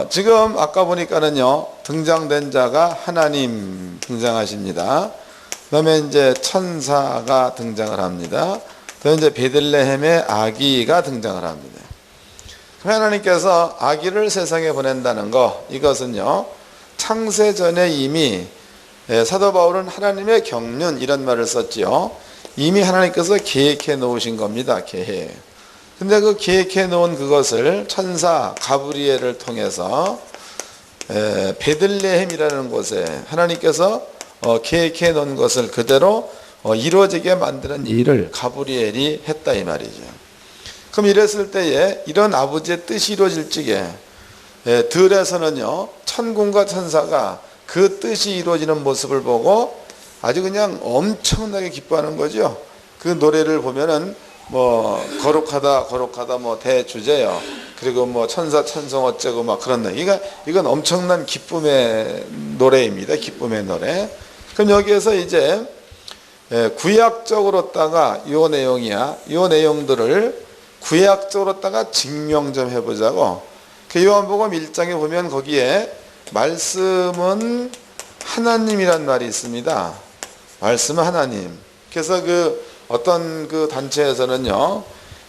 지금 아까 보니까는요, 등장된 자가 하나님 등장하십니다. 그 다음에 이제 천사가 등장을 합니다. 그 다음에 이제 베들레헴의 아기가 등장을 합니다. 하나님께서 아기를 세상에 보낸다는 거, 이것은요, 창세 전에 이미 사도 바울은 하나님의 경륜 이런 말을 썼지요. 이미 하나님께서 계획해 놓으신 겁니다. 계획. 근데 그 계획해 놓은 그것을 천사 가브리엘을 통해서 베들레헴이라는 곳에 하나님께서 계획해 놓은 것을 그대로 이루어지게 만드는 일을 가브리엘이 했다 이 말이죠. 그럼 이랬을 때에 이런 아버지의 뜻이 이루어질 적에 들에서는요 천군과 천사가 그 뜻이 이루어지는 모습을 보고 아주 그냥 엄청나게 기뻐하는 거죠. 그 노래를 보면은 뭐 거룩하다 뭐 대주제요. 그리고 뭐 천사 천성 어쩌고 막 그런 노래. 이건 엄청난 기쁨의 노래입니다. 기쁨의 노래. 그럼 여기에서 이제 구약적으로다가 요 내용이야. 요 내용들을 구약적으로다가 증명 좀 해보자고. 그 요한복음 1장에 보면 거기에 말씀은 하나님이란 말이 있습니다. 말씀은 하나님. 그래서 그 어떤 그 단체에서는요,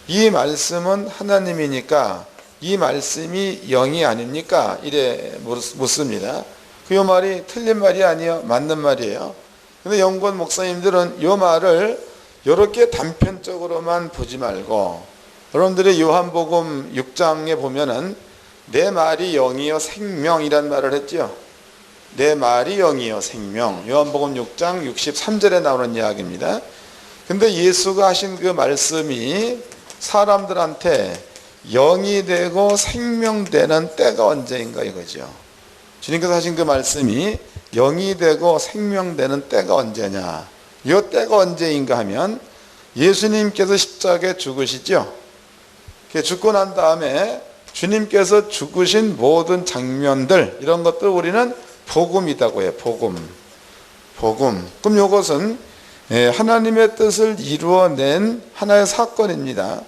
이 말씀은 하나님이니까 이 말씀이 영이 아닙니까? 이래 묻습니다. 그 요 말이 틀린 말이 아니에요. 맞는 말이에요. 근데 영권 목사님들은 요 말을 이렇게 단편적으로만 보지 말고 여러분들이 요한복음 6장에 보면은 내 말이 영이요 생명이란 말을 했죠. 내 말이 영이요 생명. 요한복음 6장 63절에 나오는 이야기입니다. 근데 예수가 하신 그 말씀이 사람들한테 영이 되고 생명되는 때가 언제인가 이거죠. 주님께서 하신 그 말씀이 영이 되고 생명되는 때가 언제냐. 이 때가 언제인가 하면 예수님께서 십자가에 죽으시죠. 죽고 난 다음에 주님께서 죽으신 모든 장면들 이런 것들 우리는 복음이라고 해요. 복음. 그럼 이것은 하나님의 뜻을 이루어낸 하나의 사건입니다.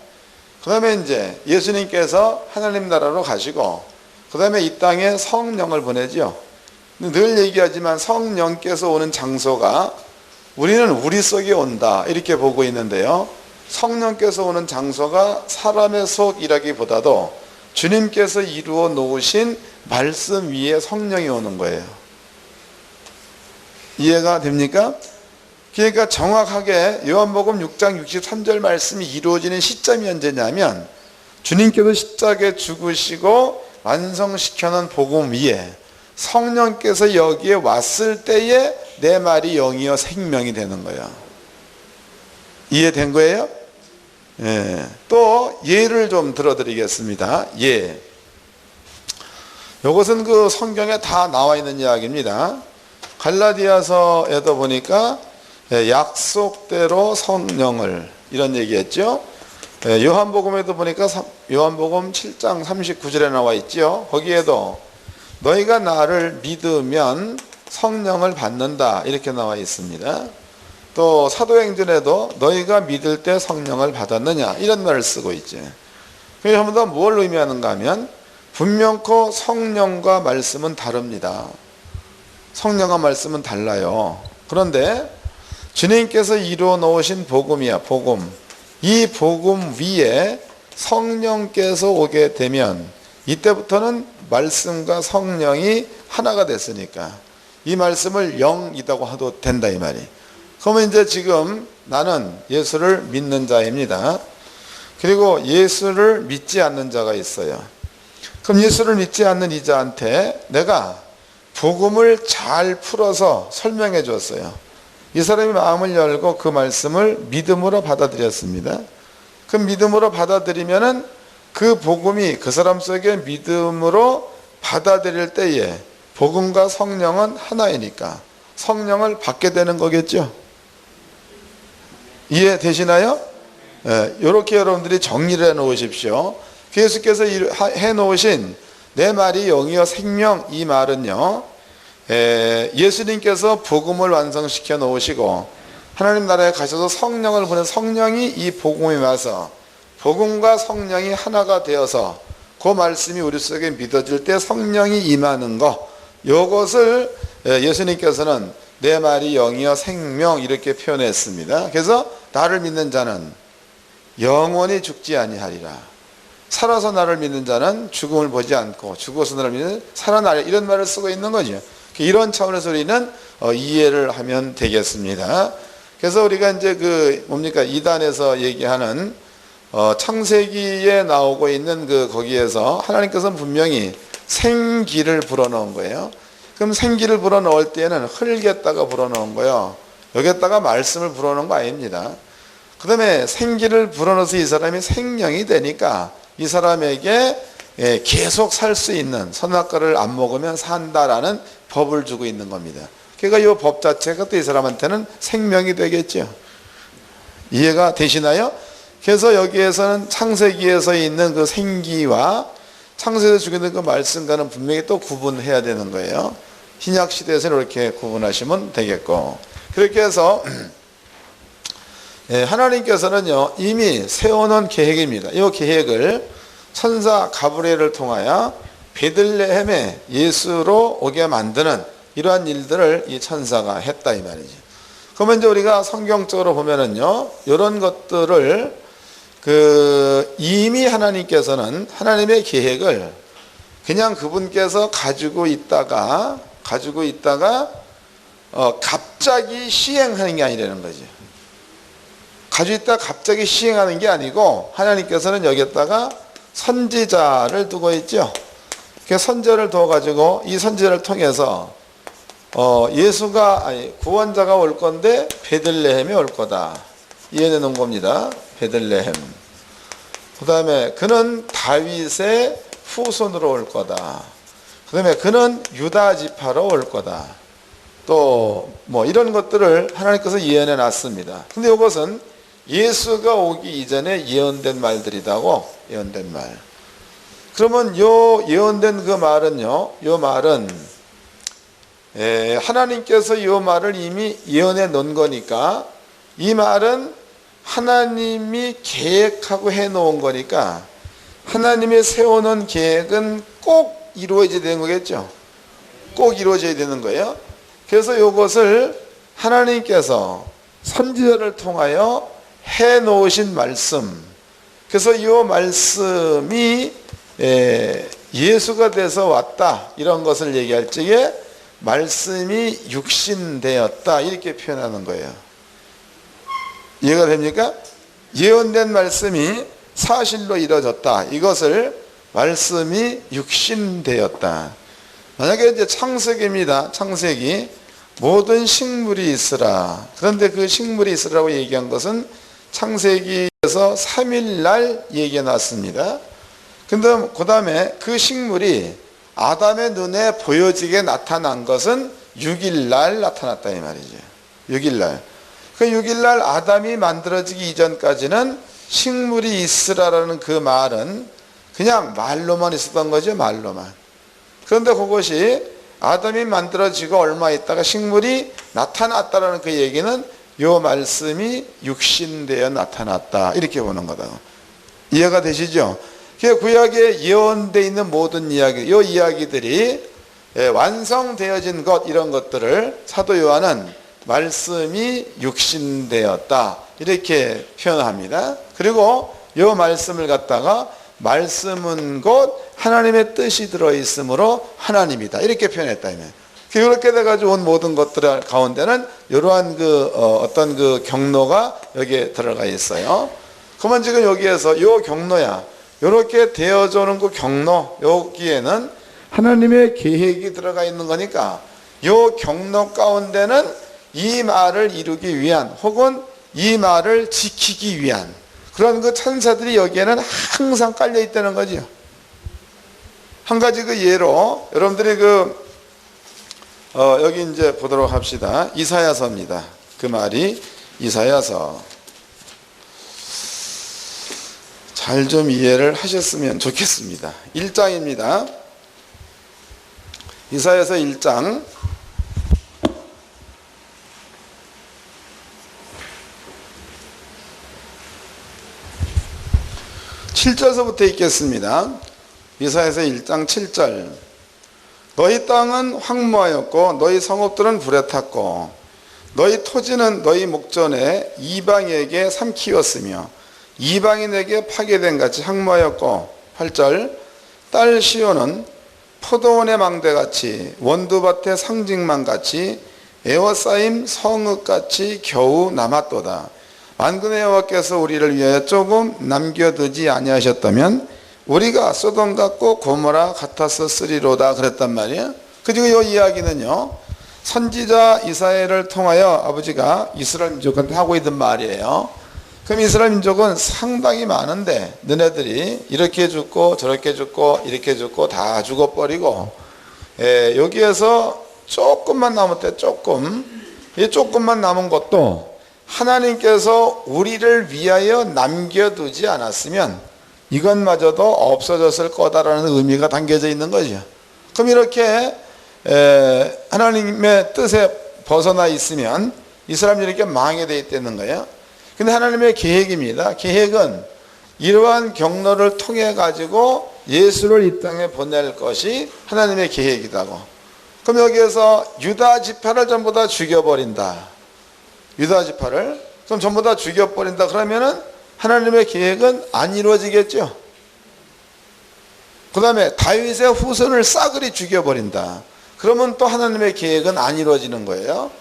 그 다음에 이제 예수님께서 하나님 나라로 가시고 그 다음에 이 땅에 성령을 보내죠. 늘 얘기하지만 성령께서 오는 장소가 우리는 우리 속에 온다 이렇게 보고 있는데요. 성령께서 오는 장소가 사람의 속이라기보다도 주님께서 이루어 놓으신 말씀 위에 성령이 오는 거예요. 이해가 됩니까? 그러니까 정확하게 요한복음 6장 63절 말씀이 이루어지는 시점이 언제냐면 주님께서 십자가에 죽으시고 완성시켜놓은 복음 위에 성령께서 여기에 왔을 때에 내 말이 영이요 생명이 되는 거야. 이해된 거예요? 예. 또 예를 좀 들어드리겠습니다. 예. 이것은 그 성경에 다 나와 있는 이야기입니다. 갈라디아서에도 보니까 약속대로 성령을 이런 얘기했죠. 요한복음에도 보니까 요한복음 7장 39절에 나와 있죠. 거기에도 너희가 나를 믿으면 성령을 받는다 이렇게 나와 있습니다. 또 사도행전에도 너희가 믿을 때 성령을 받았느냐 이런 말을 쓰고 있죠. 그게 전부 다 뭘 의미하는가 하면 분명코 성령과 말씀은 다릅니다. 성령과 말씀은 달라요. 그런데 주님께서 이루어 놓으신 복음이야. 복음. 이 복음 위에 성령께서 오게 되면 이때부터는 말씀과 성령이 하나가 됐으니까 이 말씀을 영이라고 해도 된다 이 말이. 그러면 이제 지금 나는 예수를 믿는 자입니다. 그리고 예수를 믿지 않는 자가 있어요. 그럼 예수를 믿지 않는 이 자한테 내가 복음을 잘 풀어서 설명해 줬어요. 이 사람이 마음을 열고 그 말씀을 믿음으로 받아들였습니다. 그 믿음으로 받아들이면은 그 복음이 그 사람 속에 믿음으로 받아들일 때에 복음과 성령은 하나이니까 성령을 받게 되는 거겠죠. 이해되시나요? 이렇게 여러분들이 정리를 해 놓으십시오. 예수께서 해 놓으신 내 말이 영이요 생명 이 말은요, 예수님께서 복음을 완성시켜 놓으시고 하나님 나라에 가셔서 성령을 보내 성령이 이 복음에 와서 복음과 성령이 하나가 되어서 그 말씀이 우리 속에 믿어질 때 성령이 임하는 것, 이것을 예수님께서는 내 말이 영이요 생명 이렇게 표현했습니다. 그래서 나를 믿는 자는 영원히 죽지 아니하리라. 살아서 나를 믿는 자는 죽음을 보지 않고 죽어서 나를 믿는 살아나리, 이런 말을 쓰고 있는 거죠. 이런 차원에서 우리는 이해를 하면 되겠습니다. 그래서 우리가 이제 뭡니까, 이단에서 얘기하는 창세기에 나오고 있는 거기에서 하나님께서는 분명히 생기를 불어넣은 거예요. 그럼 생기를 불어넣을 때는 흙에다가 불어넣은 거예요. 여기에다가 말씀을 불어넣은 거 아닙니다. 그 다음에 생기를 불어넣어서 이 사람이 생명이 되니까 이 사람에게 계속 살 수 있는, 선악과를 안 먹으면 산다라는 법을 주고 있는 겁니다. 그러니까 이 법 자체가 또 이 사람한테는 생명이 되겠죠. 이해가 되시나요? 그래서 여기에서는 창세기에서 있는 그 생기와 창세기에서 주게 된 그 말씀과는 분명히 또 구분해야 되는 거예요. 신약 시대에서는 이렇게 구분하시면 되겠고, 그렇게 해서 하나님께서는요 이미 세워놓은 계획입니다. 이 계획을 천사 가브리엘을 통하여 베들레헴에 예수로 오게 만드는 이러한 일들을 이 천사가 했다, 이 말이죠. 그러면 이제 우리가 성경적으로 보면은요, 이런 것들을 이미 하나님께서는 하나님의 계획을 그냥 그분께서 가지고 있다가 갑자기 시행하는 게 아니라는 거죠. 가지고 있다가 갑자기 시행하는 게 아니고 하나님께서는 여기에다가 선지자를 두고 있죠. 그 선지자를 두어가지고 이 선지자를 통해서 구원자가 올 건데 베들레헴에 올 거다, 이해해 놓은 겁니다. 베들레헴. 그 다음에 그는 다윗의 후손으로 올 거다. 그 다음에 그는 유다 지파로 올 거다. 또 뭐 이런 것들을 하나님께서 예언해 놨습니다. 근데 이것은 예수가 오기 이전에 예언된 말들이라고, 예언된 말. 그러면 요 예언된 그 말은요, 요 말은 하나님께서 이 말을 이미 예언해 놓은 거니까, 이 말은 하나님이 계획하고 해 놓은 거니까 하나님이 세워놓은 계획은 꼭 이루어져야 되는 거겠죠. 꼭 이루어져야 되는 거예요. 그래서 이것을 하나님께서 선지자를 통하여 해 놓으신 말씀, 그래서 이 말씀이 예수가 돼서 왔다, 이런 것을 얘기할 적에 말씀이 육신되었다, 이렇게 표현하는 거예요. 이해가 됩니까? 예언된 말씀이 사실로 이루어졌다, 이것을 말씀이 육신되었다. 만약에 이제 창세기입니다. 창세기 모든 식물이 있으라. 그런데 그 식물이 있으라고 얘기한 것은 창세기에서 3일 날 얘기해 놨습니다. 근데 그 다음에 그 식물이 아담의 눈에 보여지게 나타난 것은 6일 날 나타났다, 이 말이죠. 6일 날. 그 6일 날 아담이 만들어지기 이전까지는 식물이 있으라라는 그 말은 그냥 말로만 있었던 거죠, 말로만. 그런데 그것이 아담이 만들어지고 얼마 있다가 식물이 나타났다라는 그 얘기는 요 말씀이 육신되어 나타났다, 이렇게 보는 거다. 이해가 되시죠? 구약에 예언되어 있는 모든 이야기, 요 이야기들이 완성되어진 것, 이런 것들을 사도 요한은 말씀이 육신되었다, 이렇게 표현합니다. 그리고 요 말씀을 갖다가 말씀은 곧 하나님의 뜻이 들어있으므로 하나님이다, 이렇게 표현했다. 그렇게 돼가지고 온 모든 것들 가운데는 이러한 어떤 경로가 여기에 들어가 있어요. 그러면 지금 여기에서 요 경로야, 이렇게 되어져는 그 경로, 여기에는 하나님의 계획이 들어가 있는 거니까 요 경로 가운데는 이 말을 이루기 위한, 혹은 이 말을 지키기 위한 그런 그 천사들이 여기에는 항상 깔려 있다는 거죠. 한 가지 그 예로 여러분들이 여기 이제 보도록 합시다. 이사야서입니다. 그 말이 이사야서. 잘 좀 이해를 하셨으면 좋겠습니다. 1장입니다. 이사야서 1장 7절서부터 읽겠습니다. 이사야서 1장 7절. 너희 땅은 황무하였고 너희 성읍들은 불에 탔고 너희 토지는 너희 목전에 이방에게 삼키었으며 이방인에게 파괴된 같이 황무하였고 8절 딸 시온은 포도원의 망대같이 원두밭의 상징망같이 에워싸임 성읍같이 겨우 남았도다. 만군의 여호와께서 우리를 위하여 조금 남겨두지 아니하셨다면 우리가 소돔 같고 고모라 같았었으리로다 그랬단 말이에요. 그리고 이 이야기는요, 선지자 이사야를 통하여 아버지가 이스라엘 민족한테 하고 있는 말이에요. 그럼 이스라엘 민족은 상당히 많은데 너네들이 이렇게 죽고 저렇게 죽고 이렇게 죽고 다 죽어버리고, 여기에서 조금만 남을 때 이 조금만 남은 것도 하나님께서 우리를 위하여 남겨두지 않았으면 이것마저도 없어졌을 거다라는 의미가 담겨져 있는 거죠. 그럼 이렇게 하나님의 뜻에 벗어나 있으면 이 사람들이 이렇게 망하게 돼 있다는 거예요. 근데 하나님의 계획입니다. 계획은 이러한 경로를 통해 가지고 예수를 이 땅에 보낼 것이 하나님의 계획이라고. 그럼 여기에서 유다 지파를 전부 다 죽여버린다. 유다 지파를 그럼 전부 다 죽여버린다. 그러면은 하나님의 계획은 안 이루어지겠죠. 그 다음에 다윗의 후손을 싸그리 죽여버린다. 그러면 또 하나님의 계획은 안 이루어지는 거예요.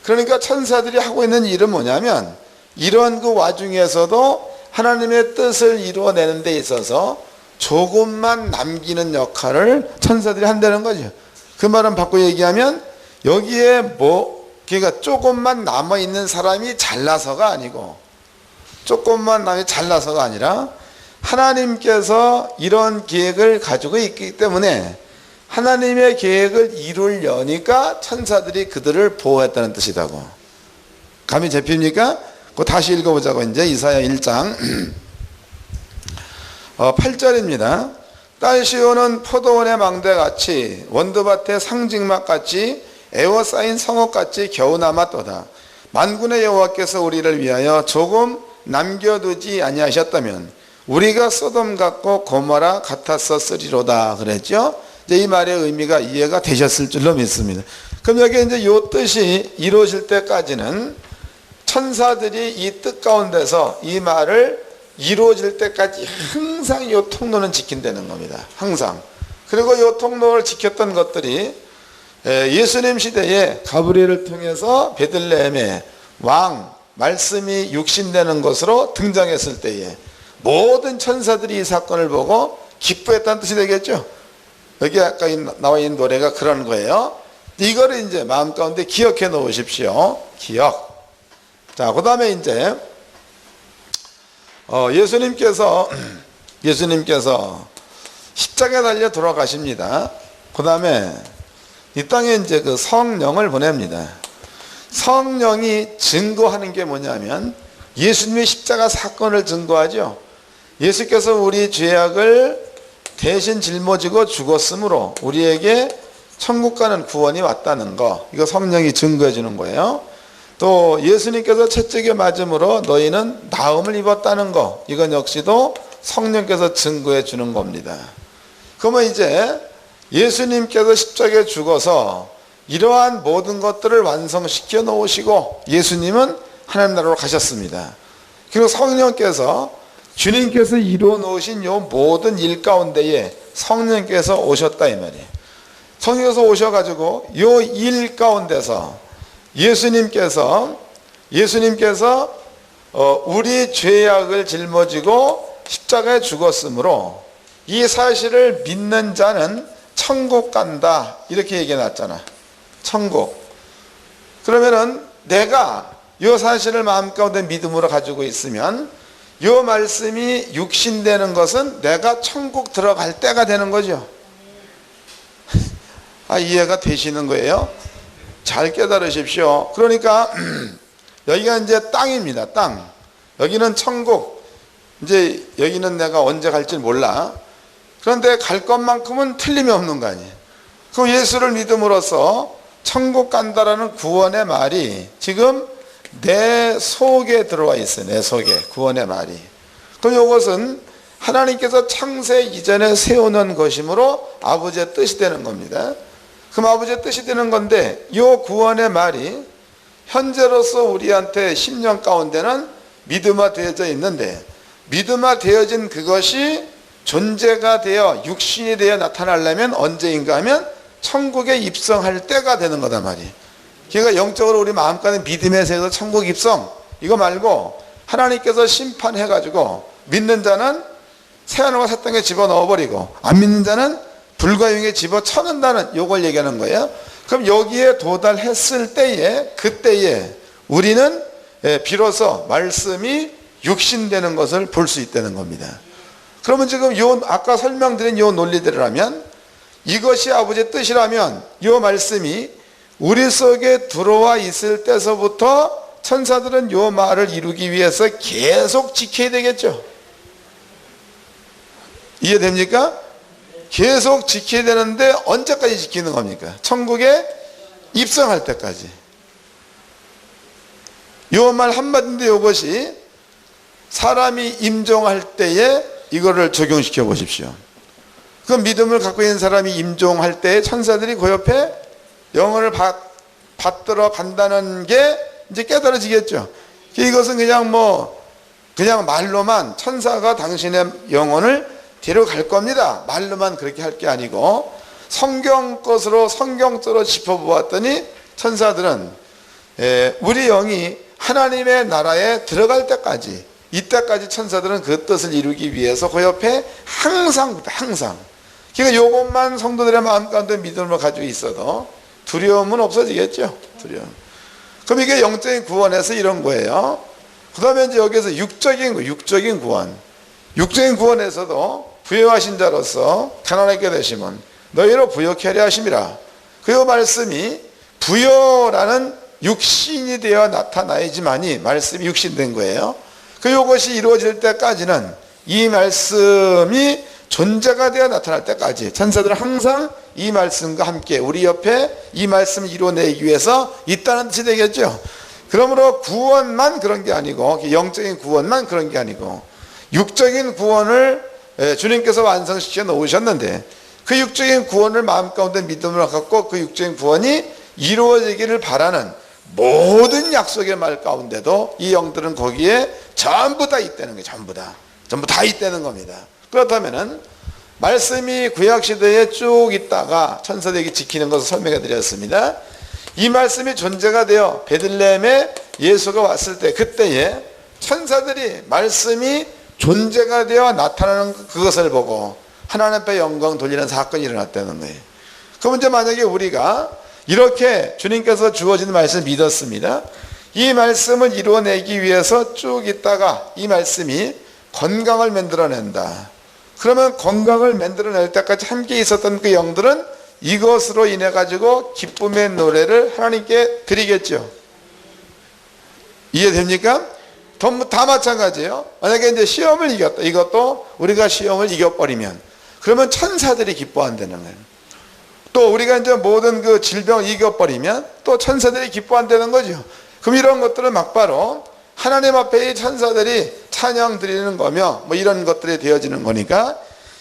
그러니까 천사들이 하고 있는 일은 뭐냐면 이런 그 와중에서도 하나님의 뜻을 이루어내는 데 있어서 조금만 남기는 역할을 천사들이 한다는 거죠. 그 말은 바꿔 얘기하면 여기에 그러니까 조금만 남아있는 사람이 잘나서가 아니고, 조금만 남이 잘나서가 아니라 하나님께서 이런 계획을 가지고 있기 때문에 하나님의 계획을 이루려니까 천사들이 그들을 보호했다는 뜻이라고. 감이 잡힙니까? 그거 다시 읽어보자고. 이제 이사야 1장 8절입니다. 딸 시온은 포도원의 망대같이 원두밭의 상징막같이 에워싸인 성읍같이 겨우 남았도다. 만군의 여호와께서 우리를 위하여 조금 남겨두지 아니하셨다면 우리가 소돔 같고 고모라 같았었으리로다 그랬죠. 이제 이 말의 의미가 이해가 되셨을 줄로 믿습니다. 그럼 여기 이제 이 뜻이 이루어질 때까지는 천사들이 이 뜻 가운데서 이 말을 이루어질 때까지 항상 이 통로는 지킨다는 겁니다. 항상. 그리고 이 통로를 지켰던 것들이 예수님 시대에 가브리엘을 통해서 베들레헴에 왕 말씀이 육신되는 것으로 등장했을 때에 모든 천사들이 이 사건을 보고 기뻐했다는 뜻이 되겠죠. 여기 아까 나와 있는 노래가 그런 거예요. 이거를 이제 마음 가운데 기억해 놓으십시오. 기억. 자, 그 다음에 이제 예수님께서 십자가에 달려 돌아가십니다. 그 다음에 이 땅에 이제 그 성령을 보냅니다. 성령이 증거하는 게 뭐냐면 예수님의 십자가 사건을 증거하죠. 예수께서 우리 죄악을 대신 짊어지고 죽었으므로 우리에게 천국 가는 구원이 왔다는 거, 이거 성령이 증거해 주는 거예요. 또 예수님께서 채찍에 맞음으로 너희는 나음을 입었다는 거, 이건 역시도 성령께서 증거해 주는 겁니다. 그러면 이제 예수님께서 십자가에 죽어서 이러한 모든 것들을 완성시켜 놓으시고 예수님은 하나님 나라로 가셨습니다. 그리고 성령께서 주님께서 이루어 놓으신 이 모든 일 가운데에 성령께서 오셨다 이 말이에요. 성령께서 오셔가지고 이 일 가운데서 예수님께서 우리 죄악을 짊어지고 십자가에 죽었으므로 이 사실을 믿는 자는 천국 간다 이렇게 얘기해 놨잖아. 천국. 그러면은 내가 이 사실을 마음 가운데 믿음으로 가지고 있으면 이 말씀이 육신되는 것은 내가 천국 들어갈 때가 되는 거죠. 이해가 되시는 거예요? 잘 깨달으십시오. 그러니까 여기가 이제 땅입니다. 땅. 여기는 천국. 이제 여기는 내가 언제 갈지 몰라. 그런데 갈 것만큼은 틀림이 없는 거 아니에요. 그 예수를 믿음으로써 천국 간다라는 구원의 말이 지금 내 속에 들어와 있어요. 내 속에 구원의 말이. 그럼 이것은 하나님께서 창세 이전에 세워놓은 것이므로 아버지의 뜻이 되는 겁니다. 그럼 아버지의 뜻이 되는 건데 이 구원의 말이 현재로서 우리한테 10년 가운데는 믿음화 되어져 있는데 믿음화 되어진 그것이 존재가 되어 육신이 되어 나타나려면 언제인가 하면 천국에 입성할 때가 되는 거단 말이에요. 그러니까 영적으로 우리 마음가는 믿음의 세에서 천국 입성 이거 말고 하나님께서 심판해가지고 믿는 자는 새하늘과 새 땅에 집어넣어버리고 안 믿는 자는 불과 용에 집어쳐넣는다는 요걸 얘기하는 거예요. 그럼 여기에 도달했을 때에 그때에 우리는 비로소 말씀이 육신되는 것을 볼 수 있다는 겁니다. 그러면 지금 요 아까 설명드린 요 논리대로라면 이것이 아버지의 뜻이라면 요 말씀이 우리 속에 들어와 있을 때서부터 천사들은 요 말을 이루기 위해서 계속 지켜야 되겠죠. 이해됩니까? 계속 지켜야 되는데 언제까지 지키는 겁니까? 천국에 입성할 때까지. 요 말 한마디인데 요것이 사람이 임종할 때에 이거를 적용시켜 보십시오. 그 믿음을 갖고 있는 사람이 임종할 때에 천사들이 그 옆에 영혼을 받들어 간다는 게 이제 깨달아지겠죠. 이것은 그냥 말로만 천사가 당신의 영혼을 데려갈 겁니다. 말로만 그렇게 할 게 아니고 성경 것으로 성경적으로 짚어보았더니 천사들은 우리 영이 하나님의 나라에 들어갈 때까지 이때까지 천사들은 그 뜻을 이루기 위해서 그 옆에 항상 그러니까 이것만 성도들의 마음 가운데 믿음을 가지고 있어도 두려움은 없어지겠죠. 두려움. 그럼 이게 영적인 구원에서 이런 거예요. 그 다음에 이제 여기서 육적인 구원. 육적인 구원에서도 부여하신 자로서 가난하게 되시면 너희로 부여케 하려 하심이라. 그 말씀이 부여라는 육신이 되어 나타나야지만이 말씀이 육신된 거예요. 요것이 이루어질 때까지는 이 말씀이 존재가 되어 나타날 때까지 천사들은 항상 이 말씀과 함께 우리 옆에 이 말씀을 이루어내기 위해서 있다는 뜻이 되겠죠. 그러므로 구원만 그런 게 아니고 영적인 구원만 그런 게 아니고 육적인 구원을 주님께서 완성시켜 놓으셨는데 그 육적인 구원을 마음 가운데 믿음으로 갖고 그 육적인 구원이 이루어지기를 바라는 모든 약속의 말 가운데도 이 영들은 거기에 전부 다 있다는 거예요. 전부 다 있다는 겁니다. 그렇다면은 말씀이 구약시대에 쭉 있다가 천사들에게 지키는 것을 설명해 드렸습니다. 이 말씀이 존재가 되어 베들레헴에 예수가 왔을 때 그때에 천사들이 말씀이 존재가 되어 나타나는 그것을 보고 하나님 앞에 영광 돌리는 사건이 일어났다는 거예요. 그럼 이제 만약에 우리가 이렇게 주님께서 주어진 말씀을 믿었습니다. 이 말씀을 이루어내기 위해서 쭉 있다가 이 말씀이 건강을 만들어낸다. 그러면 건강을 만들어낼 때까지 함께 있었던 그 영들은 이것으로 인해 가지고 기쁨의 노래를 하나님께 드리겠죠. 이해됩니까? 다 마찬가지예요. 만약에 이제 시험을 이겼다. 이것도 우리가 시험을 이겨버리면 그러면 천사들이 기뻐한다는 거예요. 또 우리가 이제 모든 그 질병을 이겨버리면 또 천사들이 기뻐한다는 거죠. 그럼 이런 것들은 막바로 하나님 앞에 이 천사들이 찬양 드리는 거며 이런 것들이 되어지는 거니까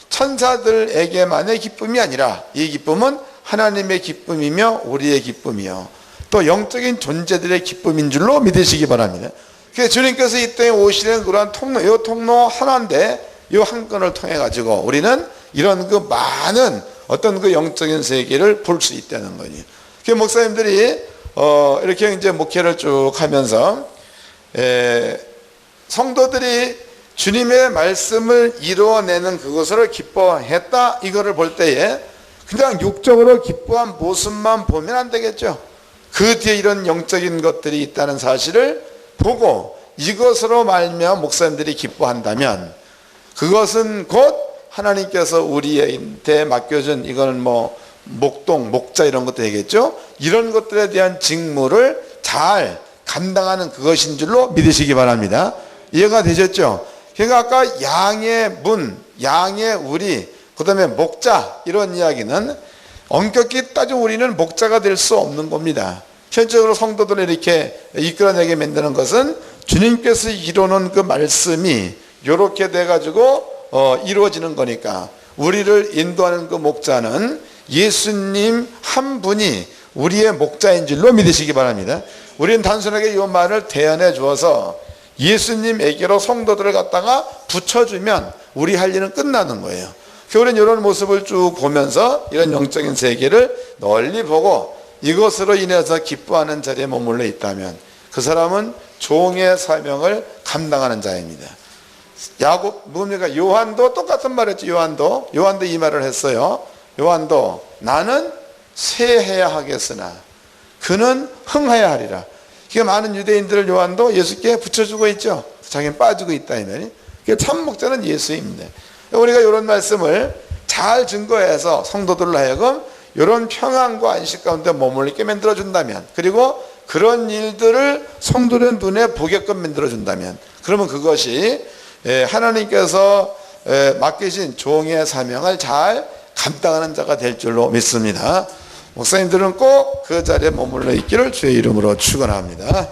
천사들에게만의 기쁨이 아니라 이 기쁨은 하나님의 기쁨이며 우리의 기쁨이요 또 영적인 존재들의 기쁨인 줄로 믿으시기 바랍니다. 그래서 주님께서 이 땅에 오시는 그러한 통로, 이 통로 하나인데 이 한 건을 통해 가지고 우리는 이런 그 많은 어떤 그 영적인 세계를 볼 수 있다는 거죠. 그 목사님들이 이렇게 이제 목회를 쭉 하면서 성도들이 주님의 말씀을 이루어내는 그것을 기뻐했다 이거를 볼 때에 그냥 육적으로 기뻐한 모습만 보면 안 되겠죠. 그 뒤에 이런 영적인 것들이 있다는 사실을 보고 이것으로 말미암아 목사님들이 기뻐한다면 그것은 곧 하나님께서 우리한테 맡겨준 이거는 목동, 목자 이런 것도 되겠죠. 이런 것들에 대한 직무를 잘 감당하는 그것인 줄로 믿으시기 바랍니다. 이해가 되셨죠? 그러니까 아까 양의 문, 양의 우리, 그 다음에 목자 이런 이야기는 엄격히 따지면 우리는 목자가 될 수 없는 겁니다. 현실적으로 성도들을 이렇게 이끌어내게 만드는 것은 주님께서 이루는 그 말씀이 이렇게 돼가지고 이루어지는 거니까 우리를 인도하는 그 목자는 예수님 한 분이 우리의 목자인 줄로 믿으시기 바랍니다. 우리는 단순하게 이 말을 대연해 주어서 예수님에게로 성도들을 갖다가 붙여주면 우리 할 일은 끝나는 거예요. 우리는 이런 모습을 쭉 보면서 이런 영적인 세계를 널리 보고 이것으로 인해서 기뻐하는 자리에 머물러 있다면 그 사람은 종의 사명을 감당하는 자입니다. 야곱 뭡니까? 요한도 똑같은 말했죠. 요한도 이 말을 했어요. 요한도 나는 쇠해야 하겠으나 그는 흥해야 하리라. 그게 많은 유대인들을 요한도 예수께 붙여주고 있죠. 자기는 빠지고 있다 이 말이. 참 목자는 예수입니다. 우리가 이런 말씀을 잘 증거해서 성도들로 하여금 이런 평안과 안식 가운데 머물게 만들어준다면, 그리고 그런 일들을 성도의 눈에 보게끔 만들어준다면, 그러면 그것이 하나님께서 맡기신 종의 사명을 잘 감당하는 자가 될 줄로 믿습니다. 목사님들은 꼭 그 자리에 머물러 있기를 주의 이름으로 축원합니다.